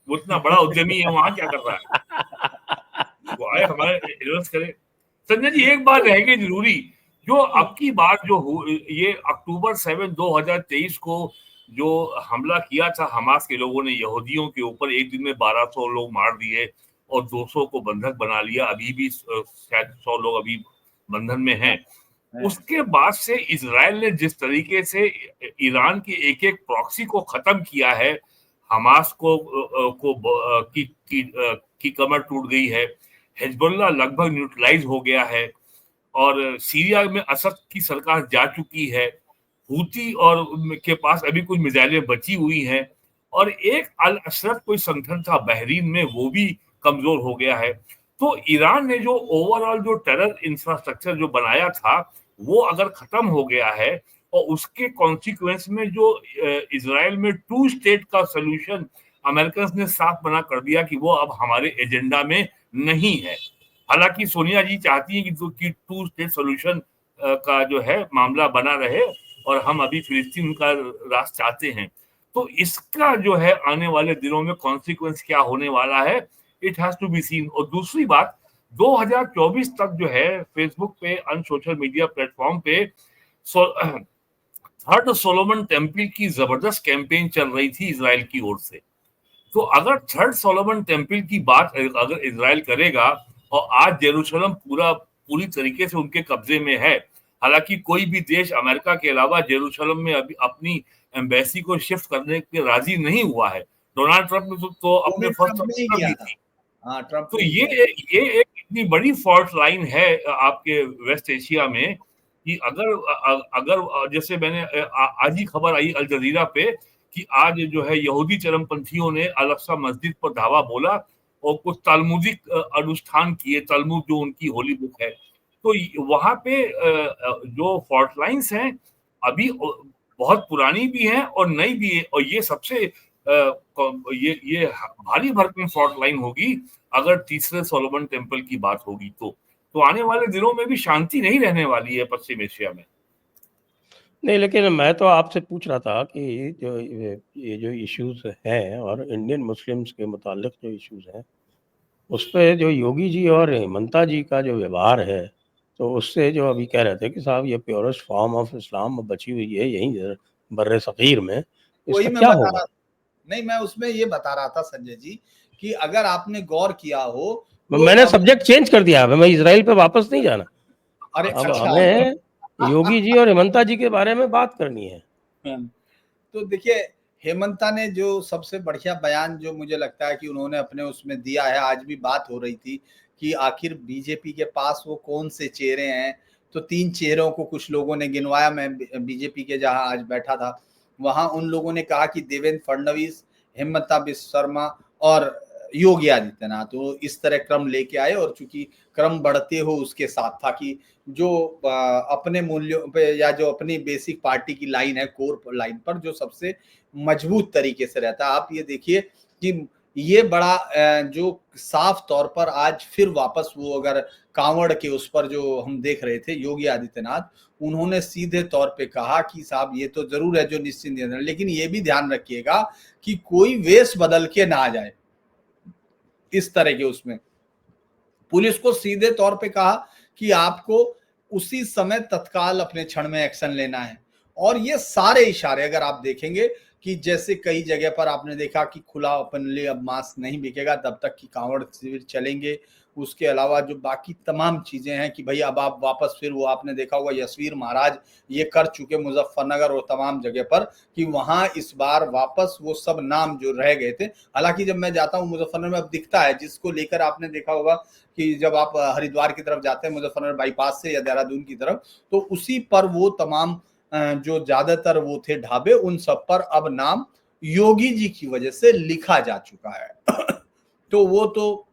वो इतना बड़ा उद्यमी है, वहां क्या कर रहा है, वो आए हमारे इन्वेस्ट करे। संजय जी एक बात रहेगी जरूरी, जो अब की बात जो ये अक्टूबर 7 2023 को जो हमला किया था हमास के लोगों ने यहूदियों के ऊपर, एक दिन में 1200 लोग मार दिए और 200 को बंधक बना लिया, अभी भी शायद 100 लोग अभी बंधन में हैं। उसके बाद से इजराइल ने जिस तरीके से ईरान की एक एक प्रॉक्सी को खत्म किया है, हमास की कमर टूट गई है, हिजबुल्लाह लगभग न्यूट्रलाइज हो गया है, और सीरिया में असद की सरकार जा चुकी है, हूती और के पास अभी कुछ मिसाइलें बची हुई हैं, और एक अल अशरफ कोई संगठन था बहरीन में, वो भी कमजोर हो गया है। तो ईरान ने जो ओवरऑल जो टेरर इंफ्रास्ट्रक्चर जो बनाया था वो अगर खत्म हो गया है, और उसके कॉन्सिक्वेंस में जो इजराइल में 2 स्टेट का सोल्यूशन अमेरिकन ने साफ मना कर दिया कि वो अब हमारे एजेंडा में नहीं है। हालांकि सोनिया जी चाहती हैं कि 2 स्टेट सोल्यूशन का जो है मामला बना रहे, और हम अभी फिलिस्तीन का रास्ता चाहते हैं। तो इसका जो है आने वाले दिनों में कॉन्सिक्वेंस क्या होने वाला है, it has to be seen. और दूसरी बात, 2024 तक जो है फेसबुक पे, अन्य सोशल मीडिया प्लेटफॉर्म पे थर्ड सोलोमन टेम्पल की जबरदस्त कैंपेन चल रही थी इजराइल की ओर से। तो अगर थर्ड सोलोमन टेम्पल की बात अगर इजराइल करेगा, और आज जेरूशलम पूरी तरीके से उनके कब्जे में है, हालांकि कोई भी देश अमेरिका के अलावा जेरूशलम में अभी अपनी एम्बेसी को शिफ्ट करने के राजी नहीं हुआ है। डोनाल्ड ट्रंप ने तो अपने फर्स्ट कर दी थी। तो ये एक इतनी बड़ी फॉल्ट लाइन है आपके वेस्ट एशिया में कि अगर जैसे मैंने आज ही खबर आई अल जजीरा पे कि आज जो है यहूदी चरमपंथियों ने अल अक्सा मस्जिद पर धावा बोला और कुछ तालमुदिक अनुष्ठान किए, तालमुद जो उनकी होली बुक है। तो वहां पे जो फॉल्ट लाइन्स हैं अभी बहुत पुरानी भी हैं और नई भी है, और ये सबसे ये भारी भरकम फॉल्ट लाइन होगी अगर तीसरे सोलोमन टेम्पल की बात होगी। तो आने वाले दिनों में भी शांति नहीं रहने वाली है पश्चिम एशिया में। नहीं, लेकिन मैं तो आपसे पूछ रहा था कि जो ये जो इश्यूज हैं और इंडियन मुस्लिम्स के मुतालिक जो इश्यूज हैं, उस पे जो योगी जी और हेमंता जी का जो व्यवहार है, तो उससे जो अभी कह रहे थे कि साहब ये प्योरेस्ट फॉर्म ऑफ इस्लाम बची हुई है यहीं बर्रे सगीर में, वही इसका मैं क्या बता होगा? रहा, नहीं मैं उसमें ये बता रहा था संजय जी कि अगर आपने गौर किया हो तो मैंने सब्जेक्ट चेंज कर दिया, हमें इसराइल पे वापस नहीं जाना। अरे अब अच्छा हमें योगी जी और हेमंता जी के बारे में बात करनी है। तो देखिए, हेमंता ने जो सबसे बढ़िया बयान जो मुझे लगता है कि उन्होंने अपने उसमें दिया है, आज भी बात हो रही थी कि आखिर बीजेपी के पास वो कौन से चेहरे हैं। तो 3 चेहरों को कुछ लोगों ने गिनवाया, मैं बीजेपी के जहां आज बैठा था वहां उन लोगों ने कहा कि देवेंद्र फडणवीस, हेमंता बिस्व शर्मा और योगी आदित्यनाथ वो इस तरह क्रम लेके आए, और चूंकि क्रम बढ़ते हो उसके साथ था कि जो अपने मूल्यों पे या जो अपनी बेसिक पार्टी की लाइन है, कोर लाइन पर जो सबसे मजबूत तरीके से रहता है। आप ये देखिए कि ये बड़ा जो साफ तौर पर आज फिर वापस वो अगर कांवड़ के उस पर जो हम देख रहे थे योगी आदित्यनाथ, उन्होंने सीधे तौर पे कहा कि साहब ये तो जरूर है जो निश्चित निर्णय, लेकिन ये भी ध्यान रखिएगा कि कोई वेश बदल के ना आ जाए इस तरह के उसमें। पुलिस को सीधे तौर पे कहा कि आपको उसी समय तत्काल अपने क्षण में एक्शन लेना है। और ये सारे इशारे अगर आप देखेंगे कि जैसे कई जगह पर आपने देखा कि खुला ओपनली अब मास्क नहीं बिकेगा तब तक कि कांवड़ शिविर चलेंगे। उसके अलावा जो बाकी तमाम चीजें हैं कि भाई अब आप वापस फिर वो आपने देखा होगा यशवीर महाराज ये कर चुके मुजफ्फरनगर और तमाम जगह पर कि वहां इस बार वापस वो सब नाम जो रह गए थे। हालांकि जब मैं जाता हूँ मुजफ्फरनगर में अब दिखता है, जिसको लेकर आपने देखा होगा कि जब आप हरिद्वार की तरफ जाते हैं मुजफ्फरनगर बाईपास से या देहरादून की तरफ, तो उसी पर वो तमाम जो ज्यादातर वो थे ढाबे, उन सब पर अब नाम योगी जी की वजह से लिखा जा चुका है। तो वो तो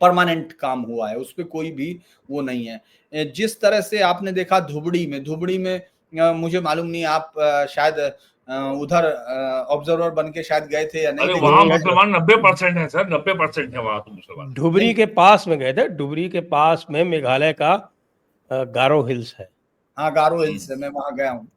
परमानेंट काम हुआ है, उस पर कोई भी वो नहीं है। जिस तरह से आपने देखा धुबड़ी में मुझे मालूम नहीं, आप शायद उधर ऑब्जर्वर बन के शायद गए थे या नहीं, अरे लेकिन वहां मुसलमान 90% है सर, 90% है वहां तो मुसलमान। धुबरी के पास में गए थे, धुबरी के पास में मेघालय का गारो हिल्स है। हाँ गारो हिल्स है, मैं वहां गया हूँ।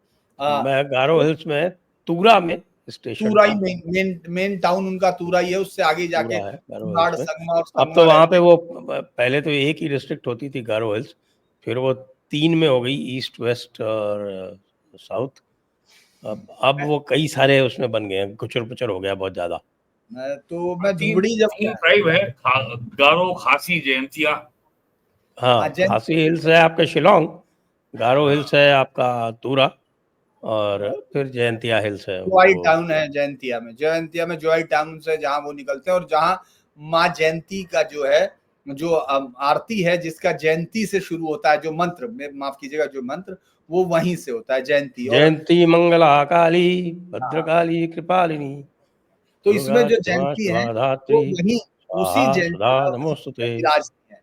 मैं गारो हिल्स में तूरा में स्टेशन तूराई था। मेन टाउन उनका तूराई है, उससे आगे जाके तूरा है गारो बाढ़ हिल्स में। संगमा और अब तो संगमा वहां रहते पे वो पहले तो एक ही डिस्ट्रिक्ट होती थी गारो हिल्स, फिर वो 3 में हो गई, ईस्ट वेस्ट और साउथ। अब वो कई सारे उसमें बन गए हैं, कुचर पुचर हो गया बहुत ज्यादा। तो मैं तीन धुबड़ी जब तीन ट्राइब है, गारो, खासी, जयंतिया। हाँ, खासी हिल्स है आपका शिलोंग, गारो हिल्स है आपका तूरा, और फिर जयंतिया हिल्स है जोई वो। टाउन है जयंतिया में जोई टाउन से जहाँ वो निकलते हैं, और जहाँ माँ जयंती का जो है जो आरती है जिसका जयंती से शुरू होता है, जो मंत्र माफ कीजिएगा जो मंत्र वो वहीं से होता है जयंती। और जयंती मंगला काली भद्रकाली कृपालिनी तो दुर्गा इसमें जो क्षमा जयंती है शिवा वो धात्री वही उसी स्वाहा सुधा जयंतिया नमोस्तुते। विराजती है,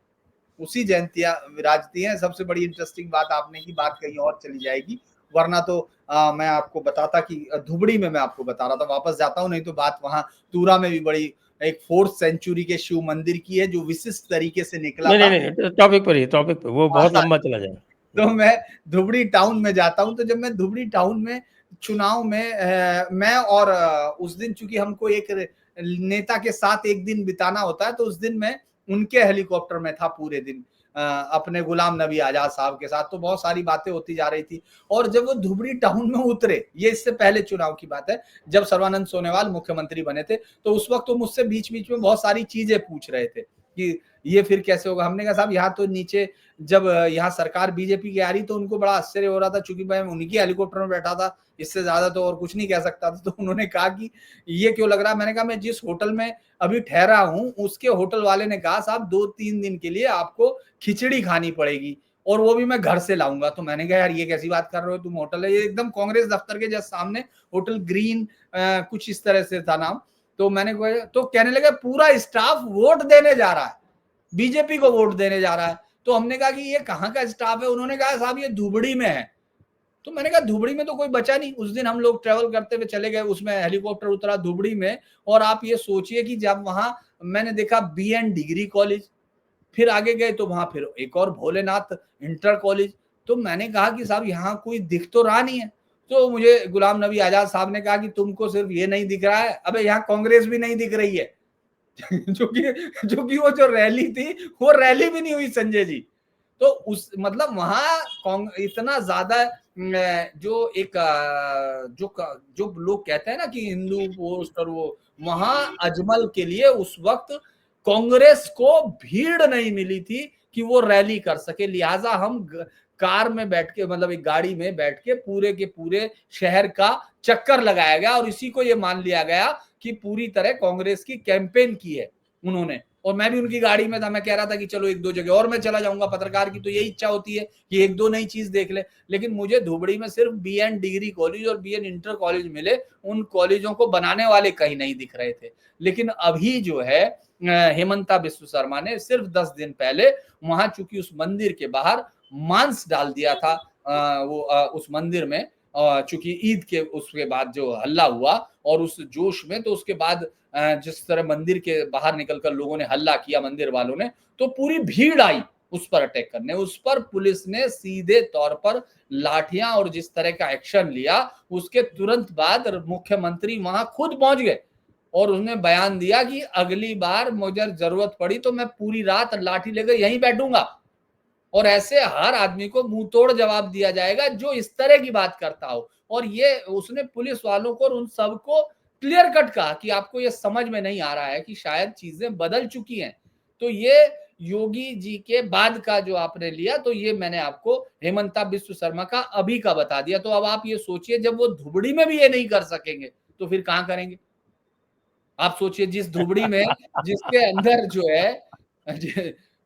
उसी जयंतिया विराजती है। सबसे बड़ी इंटरेस्टिंग बात आपने की, बात कहीं और चली जाएगी, वरना तो मैं आपको बताता कि धुबड़ी में मैं आपको बता रहा था, वापस जाता हूँ, नहीं तो बात वहां तूरा में भी बड़ी एक 4th सेंचुरी के शिव मंदिर की है जो विशिष्ट तरीके से निकला नहीं था। नहीं नहीं, टॉपिक पे वो बहुत लंबा चला जाएगा। तो मैं धुबड़ी टाउन में जाता हूँ, तो जब मैं धुबड़ी टाउन में चुनाव में मैं और उस दिन चूंकि हमको एक नेता के साथ एक दिन बिताना होता है, तो उस दिन मैं उनके हेलीकॉप्टर में था पूरे दिन अपने गुलाम नबी आजाद साहब के साथ। तो बहुत सारी बातें होती जा रही थी, और जब वो धुबड़ी टाउन में उतरे, ये इससे पहले चुनाव की बात है, जब सर्बानंद सोनोवाल मुख्यमंत्री बने थे, तो उस वक्त वो मुझसे बीच बीच में बहुत सारी चीजें पूछ रहे थे कि ये फिर कैसे होगा। हमने कहा साहब यहाँ तो नीचे जब यहाँ सरकार बीजेपी की आ रही तो उनको बड़ा आश्चर्य हो रहा था, चूंकि मैं उन्हीं हेलीकॉप्टर में बैठा था, इससे ज्यादा तो और कुछ नहीं कह सकता था। तो उन्होंने कहा कि ये क्यों लग रहा है, मैंने कहा मैं जिस होटल में अभी ठहरा हूं उसके होटल वाले ने कहा साहब 2-3 दिन के लिए आपको खिचड़ी खानी पड़ेगी, और वो भी मैं घर से लाऊंगा। तो मैंने कहा यार ये कैसी बात कर रहे हो तुम, होटल है ये एकदम कांग्रेस दफ्तर के जस्ट सामने, होटल ग्रीन कुछ इस तरह से था नाम। तो मैंने कहा, तो कहने लगे पूरा स्टाफ वोट देने जा रहा है, बीजेपी को वोट देने जा रहा है। तो हमने कहा कि ये कहाँ का स्टाफ है, उन्होंने कहा साहब ये धुबड़ी में है। तो मैंने कहा धुबड़ी में तो कोई बचा नहीं। उस दिन हम लोग ट्रेवल करते हुए चले गए, उसमें हेलीकॉप्टर उतरा धुबड़ी में, और आप ये सोचिए कि जब वहां मैंने देखा BN डिग्री कॉलेज, फिर आगे गए तो वहां फिर एक और भोलेनाथ इंटर कॉलेज। तो मैंने कहा कि साहब यहाँ कोई दिख तो रहा नहीं है। तो मुझे गुलाम नबी आजाद साहब ने कहा कि तुमको सिर्फ ये नहीं दिख रहा है, अबे यहाँ कांग्रेस भी नहीं दिख रही है। जो कि वो जो रैली थी वो रैली भी नहीं हुई संजय जी। तो उस मतलब वहां इतना ज्यादा जो एक जो लोग कहते हैं ना कि हिंदू पोस्ट, और वो वहां अजमल के लिए उस वक्त कांग्रेस को भीड़ नहीं मिली थी कि वो रैली कर सके। लिहाजा हम कार में बैठ के, मतलब एक गाड़ी में बैठ के पूरे शहर का चक्कर लगाया गया, और इसी को ये मान लिया गया कि पूरी तरह कांग्रेस की कैंपेन की है उन्होंने। और मैं भी उनकी गाड़ी में था, मैं कह रहा था कि चलो एक दो जगह और मैं चला जाऊंगा, पत्रकार की तो यही इच्छा होती है कि एक दो नई चीज देख ले। लेकिन मुझे धुबड़ी में सिर्फ बीएन डिग्री कॉलेज और बीएन इंटर कॉलेज मिले, उन कॉलेजों को बनाने वाले कहीं नहीं दिख रहे थे। लेकिन अभी जो है हेमंता बिस्व शर्मा ने सिर्फ 10 दिन पहले वहां, चूंकि उस मंदिर के बाहर मांस डाल दिया था, उस मंदिर में, चूंकि ईद के उसके बाद जो हल्ला हुआ और उस जोश में, तो उसके बाद जिस तरह मंदिर के बाहर निकलकर लोगों ने हल्ला किया, मंदिर वालों ने, तो पूरी भीड़ आई उस पर अटैक करने। उस पर पुलिस ने सीधे तौर पर लाठियां और जिस तरह का एक्शन लिया, उसके तुरंत बाद मुख्यमंत्री वहां खुद पहुंच गए और उसने बयान दिया कि अगली बार मुझे जरूरत पड़ी तो मैं पूरी रात लाठी लेकर यहीं बैठूंगा और ऐसे हर आदमी को मुंह तोड़ जवाब दिया जाएगा जो इस तरह की बात करता हो। और ये उसने पुलिस वालों को और उन सबको क्लियर कट कहा कि आपको ये समझ में नहीं आ रहा है कि शायद चीजें बदल चुकी हैं। तो ये योगी जी के बाद का जो आपने लिया, तो ये मैंने आपको हेमंता बिस्व शर्मा का अभी का बता दिया। तो अब आप ये सोचिए, जब वो धुबड़ी में भी ये नहीं कर सकेंगे तो फिर कहां करेंगे? आप सोचिए, जिस धुबड़ी में, जिसके अंदर जो है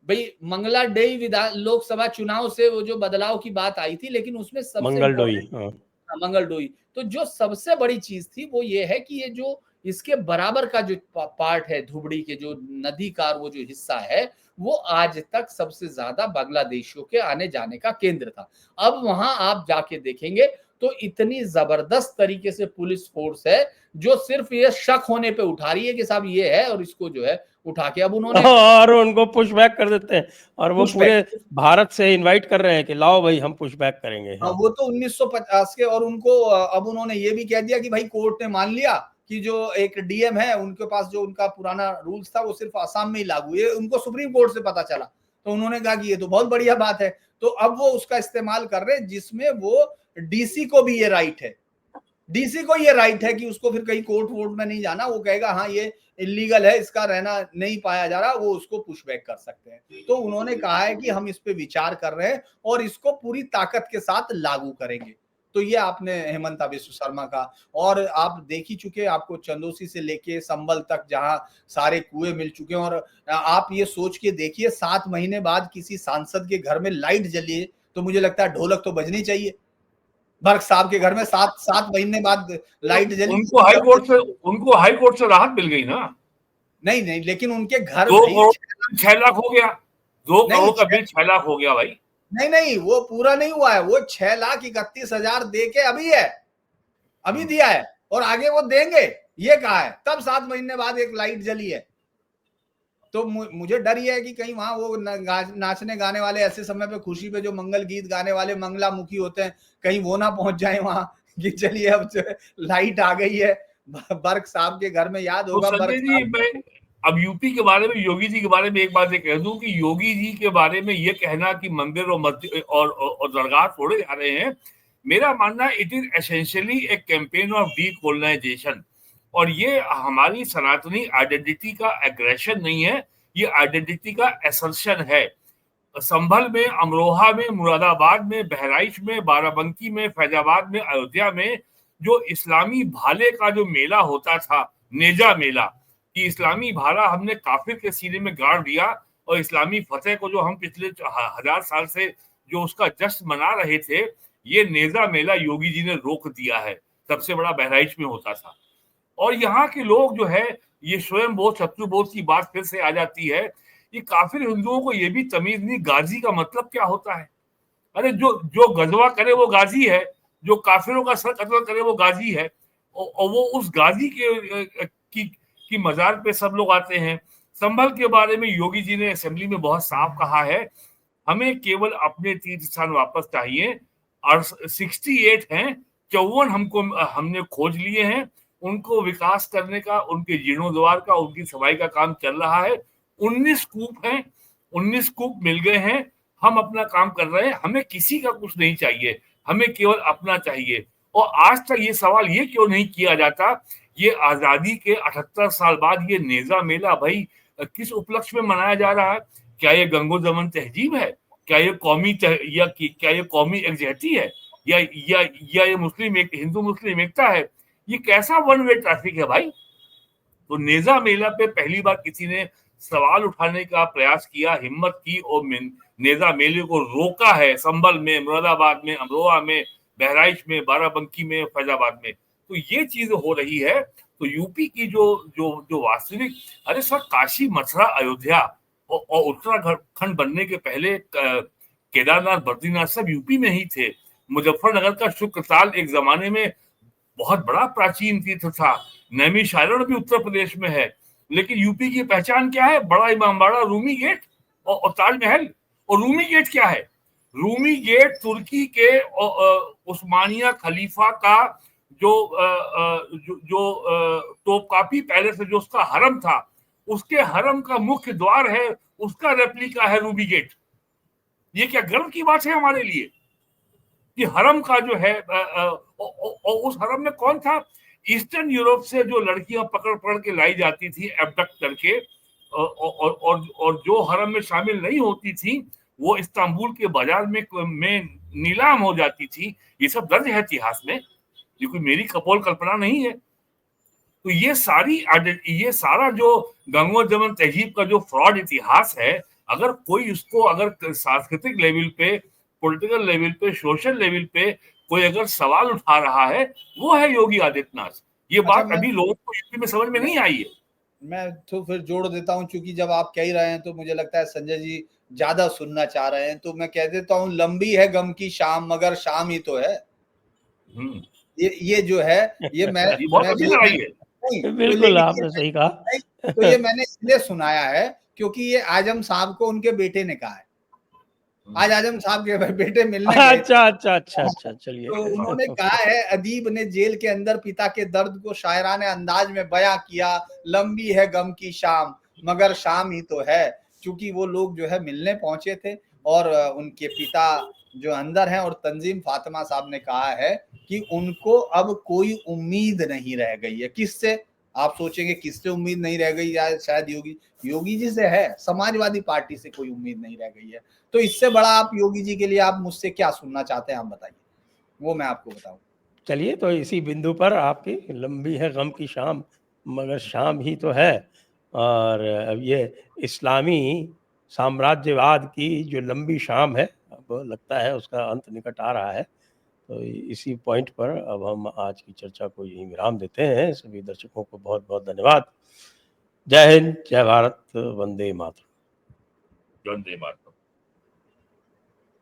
भाई मंगला डेई विधान लोकसभा चुनाव से वो जो बदलाव की बात आई थी, लेकिन उसमें सबसे मंगल डोई, मंगल डोई, तो जो सबसे बड़ी चीज थी वो ये है कि ये जो इसके बराबर का जो पार्ट है धुबड़ी के, जो नदी का वो जो हिस्सा है, वो आज तक सबसे ज्यादा बांग्लादेशियों के आने जाने का केंद्र था। अब वहां आप जाके देखेंगे तो इतनी जबरदस्त तरीके से पुलिस फोर्स है जो सिर्फ ये शक होने पे उठा रही है कि साहब ये है, और इसको जो है उठा के अब उन्होंने और उनको पुश बैक कर देते हैं और वो पूरे भारत से इनवाइट कर रहे हैं कि लाओ भाई हम पुश बैक करेंगे। वो तो 1950 के, और उनको अब उन्होंने ये भी कह दिया कि भाई कोर्ट ने मान लिया कि जो एक डीएम है उनके पास जो उनका पुराना रूल्स था वो सिर्फ आसाम में ही लागू, ये उनको सुप्रीम कोर्ट से पता चला, तो उन्होंने कहा कि ये तो बहुत बढ़िया बात है। तो अब वो उसका इस्तेमाल कर रहे हैं, जिसमें वो डीसी को भी ये राइट है, डीसी को ये राइट है कि उसको फिर कहीं कोर्ट वोर्ट में नहीं जाना, वो कहेगा हाँ ये इलीगल है, इसका रहना नहीं पाया जा रहा, वो उसको पुश बैक कर सकते हैं। तो उन्होंने कहा है कि हम इस पे विचार कर रहे हैं और इसको पूरी ताकत के साथ लागू करेंगे। तो ये आपने हेमंता बिस्व शर्मा का, और आप देख ही चुके, आपको चंदोसी से लेके संभल तक जहां सारे कुएं मिल चुके हैं। और आप ये सोच के देखिए, 7 महीने बाद किसी सांसद के घर में लाइट जली है, तो मुझे लगता है ढोलक तो बजनी चाहिए। बर्क साहब के घर में 7 महीने बाद लाइट जली, उनको हाई कोर्ट से राहत मिल गई ना। नहीं, लेकिन उनके घर 2 करोड़ 6 लाख हो गया, 2 करोड़ का बिल 6 लाख हो गया भाई। नहीं, वो पूरा नहीं हुआ है, वो 6,31,000 दे के अभी है, अभी दिया है और आगे वो देंगे, ये कहा है, तब 7 महीने बाद एक लाइट जली है। तो मुझे डर ये है कि कहीं वहां वो नाचने गाने वाले ऐसे समय पे, खुशी पे जो मंगल गीत गाने वाले मंगला मुखी होते हैं, कहीं वो ना पहुंच जाए वहां कि चलिए अब लाइट आ गई है। बर्क साहब के घर में याद होगा, तो संजय जी, मैं अब यूपी के बारे में, योगी जी के बारे में एक बात ये कह दूं कि योगी जी के बारे में ये कहना कि मंदिर और मस्जिद और दरगाह तोड़े जा रहे हैं, मेरा मानना it is essentially A campaign of decolonisation. और ये हमारी सनातनी आइडेंटिटी का एग्रेशन नहीं है, ये आइडेंटिटी का असर्शन है। संभल में, अमरोहा में, मुरादाबाद में, बहराइच में, बाराबंकी में, फैजाबाद में, अयोध्या में जो इस्लामी भाले का जो मेला होता था, नेजा मेला, कि इस्लामी भाला हमने काफिर के सीने में गाड़ दिया, और इस्लामी फतेह को जो हम पिछले 1000 साल से जो उसका जश्न मना रहे थे, ये नेजा मेला योगी जी ने रोक दिया है। सबसे बड़ा बहराइच में होता था। और यहाँ के लोग जो है, ये स्वयं बोध शत्रु बोध की बात फिर से आ जाती है। ये काफिर हिंदुओं को ये भी तमीज नहीं, गाजी का मतलब क्या होता है। अरे जो गजवा करे वो गाजी है, जो काफिरों का सर कत्ल करे वो गाजी है, और वो उस गाजी की मजार पे सब लोग आते हैं। संभल के बारे में योगी जी ने असेंबली में बहुत साफ कहा है, हमें केवल अपने तीर्थ स्थान वापस चाहिए। और 68 हैं, 54 हमने खोज लिए हैं, उनको विकास करने का, उनके जीर्णोद्वार का, उनकी सफाई का काम चल रहा है। 19 कूप हैं, 19 कूप मिल गए हैं, हम अपना काम कर रहे हैं, हमें किसी का कुछ नहीं चाहिए, हमें केवल अपना चाहिए। और आज तक ये सवाल ये क्यों नहीं किया जाता, ये आजादी के 78 साल बाद ये नेजा मेला भाई किस उपलक्ष्य में मनाया जा रहा है? क्या ये गंगो जमन तहजीब है? क्या ये कौमी एकजहती है? या ये हिंदू मुस्लिम एकता है? ये कैसा वन वे ट्रैफिक है भाई? तो नेजा मेला पे पहली बार किसी ने सवाल उठाने का प्रयास किया, हिम्मत की और नेजा मेले को रोका है, संभल में, मुरादाबाद में, अमरोहा में, बहराइच में, बाराबंकी में, फैजाबाद में। तो ये चीज हो रही है। तो यूपी की जो जो जो वास्तविक, अरे सर, काशी, मथुरा, अयोध्या और उत्तराखंड बनने के पहले केदारनाथ, बद्रीनाथ सब यूपी में ही थे। मुजफ्फरनगर का शुक्रताल एक जमाने में बहुत बड़ा प्राचीन तीर्थ था। नैमिषारण्य भी उत्तर प्रदेश में है। लेकिन यूपी की पहचान क्या है? बड़ा इमामबाड़ा, रूमी गेट और ताजमहल। और रूमी गेट क्या है? रूमी गेट तुर्की के उस्मानिया खलीफा का जो तोपकापी पैलेस है, जो उसका हरम था, उसके हरम का मुख्य द्वार है, उसका रेप्लिका है रूमी गेट। ये क्या गर्व की बात है हमारे लिए कि हरम का जो है, और उस हरम में कौन था? ईस्टर्न यूरोप से जो लड़कियां पकड़ पकड़ के लाई जाती थी, एबडक्ट करके, और जो हरम में शामिल नहीं होती थी, वो इस्तांबुल के बाजार में नीलाम हो जाती थी। ये सब दर्ज है इतिहास में, ये कोई मेरी कपोल कल्पना नहीं है। तो ये सारा जो गंगोर जमन तहजीब का जो फ्रॉड इतिहास है, अगर कोई उसको अगर सांस्कृतिक लेवल पे, पॉलिटिकल लेवल पे, सोशल लेवल पे कोई अगर सवाल उठा रहा है, वो है योगी आदित्यनाथ। ये बात अभी लोगों को यूपी में समझ में नहीं आई है। मैं तो फिर जोड़ देता हूं, क्योंकि जब आप कह रहे हैं तो मुझे लगता है संजय जी ज्यादा सुनना चाह रहे हैं, तो मैं कह देता हूं, लंबी है गम की शाम मगर शाम ही तो है। ये जो है, ये मैं बहुत अच्छी लड़ाई है। नहीं, बिल्कुल आपने सही कहा। तो ये मैंने इसलिए सुनाया है क्योंकि ये आजम साहब को उनके बेटे ने कहा है। आज आजम साहब के बेटे मिलने गए। अच्छा, चलिए। तो उन्होंने कहा है, अदीब ने जेल के अंदर पिता के दर्द को शायराने अंदाज में बयां किया, लंबी है गम की शाम मगर शाम ही तो है। क्योंकि वो लोग जो है मिलने पहुंचे थे और उनके पिता जो अंदर हैं, और तंजीम फातिमा साहब ने कहा है कि उनको अब कोई उम्मीद नहीं रह गई है। किससे? आप सोचेंगे किससे उम्मीद नहीं रह गई? या शायद योगी जी से है। समाजवादी पार्टी से कोई उम्मीद नहीं रह गई है। तो इससे बड़ा आप योगी जी के लिए आप मुझसे क्या सुनना चाहते हैं, आप बताइए, वो मैं आपको बताऊं। चलिए, तो इसी बिंदु पर आपकी लंबी है गम की शाम मगर शाम ही तो है। और अब ये इस्लामी साम्राज्यवाद की जो लंबी शाम है, अब लगता है उसका अंत निकट आ रहा है। तो इसी पॉइंट पर अब हम आज की चर्चा को यहीं विराम देते हैं। सभी दर्शकों को बहुत बहुत धन्यवाद। जय हिंद, जय भारत, वंदे मातरम। वंदे मातरम।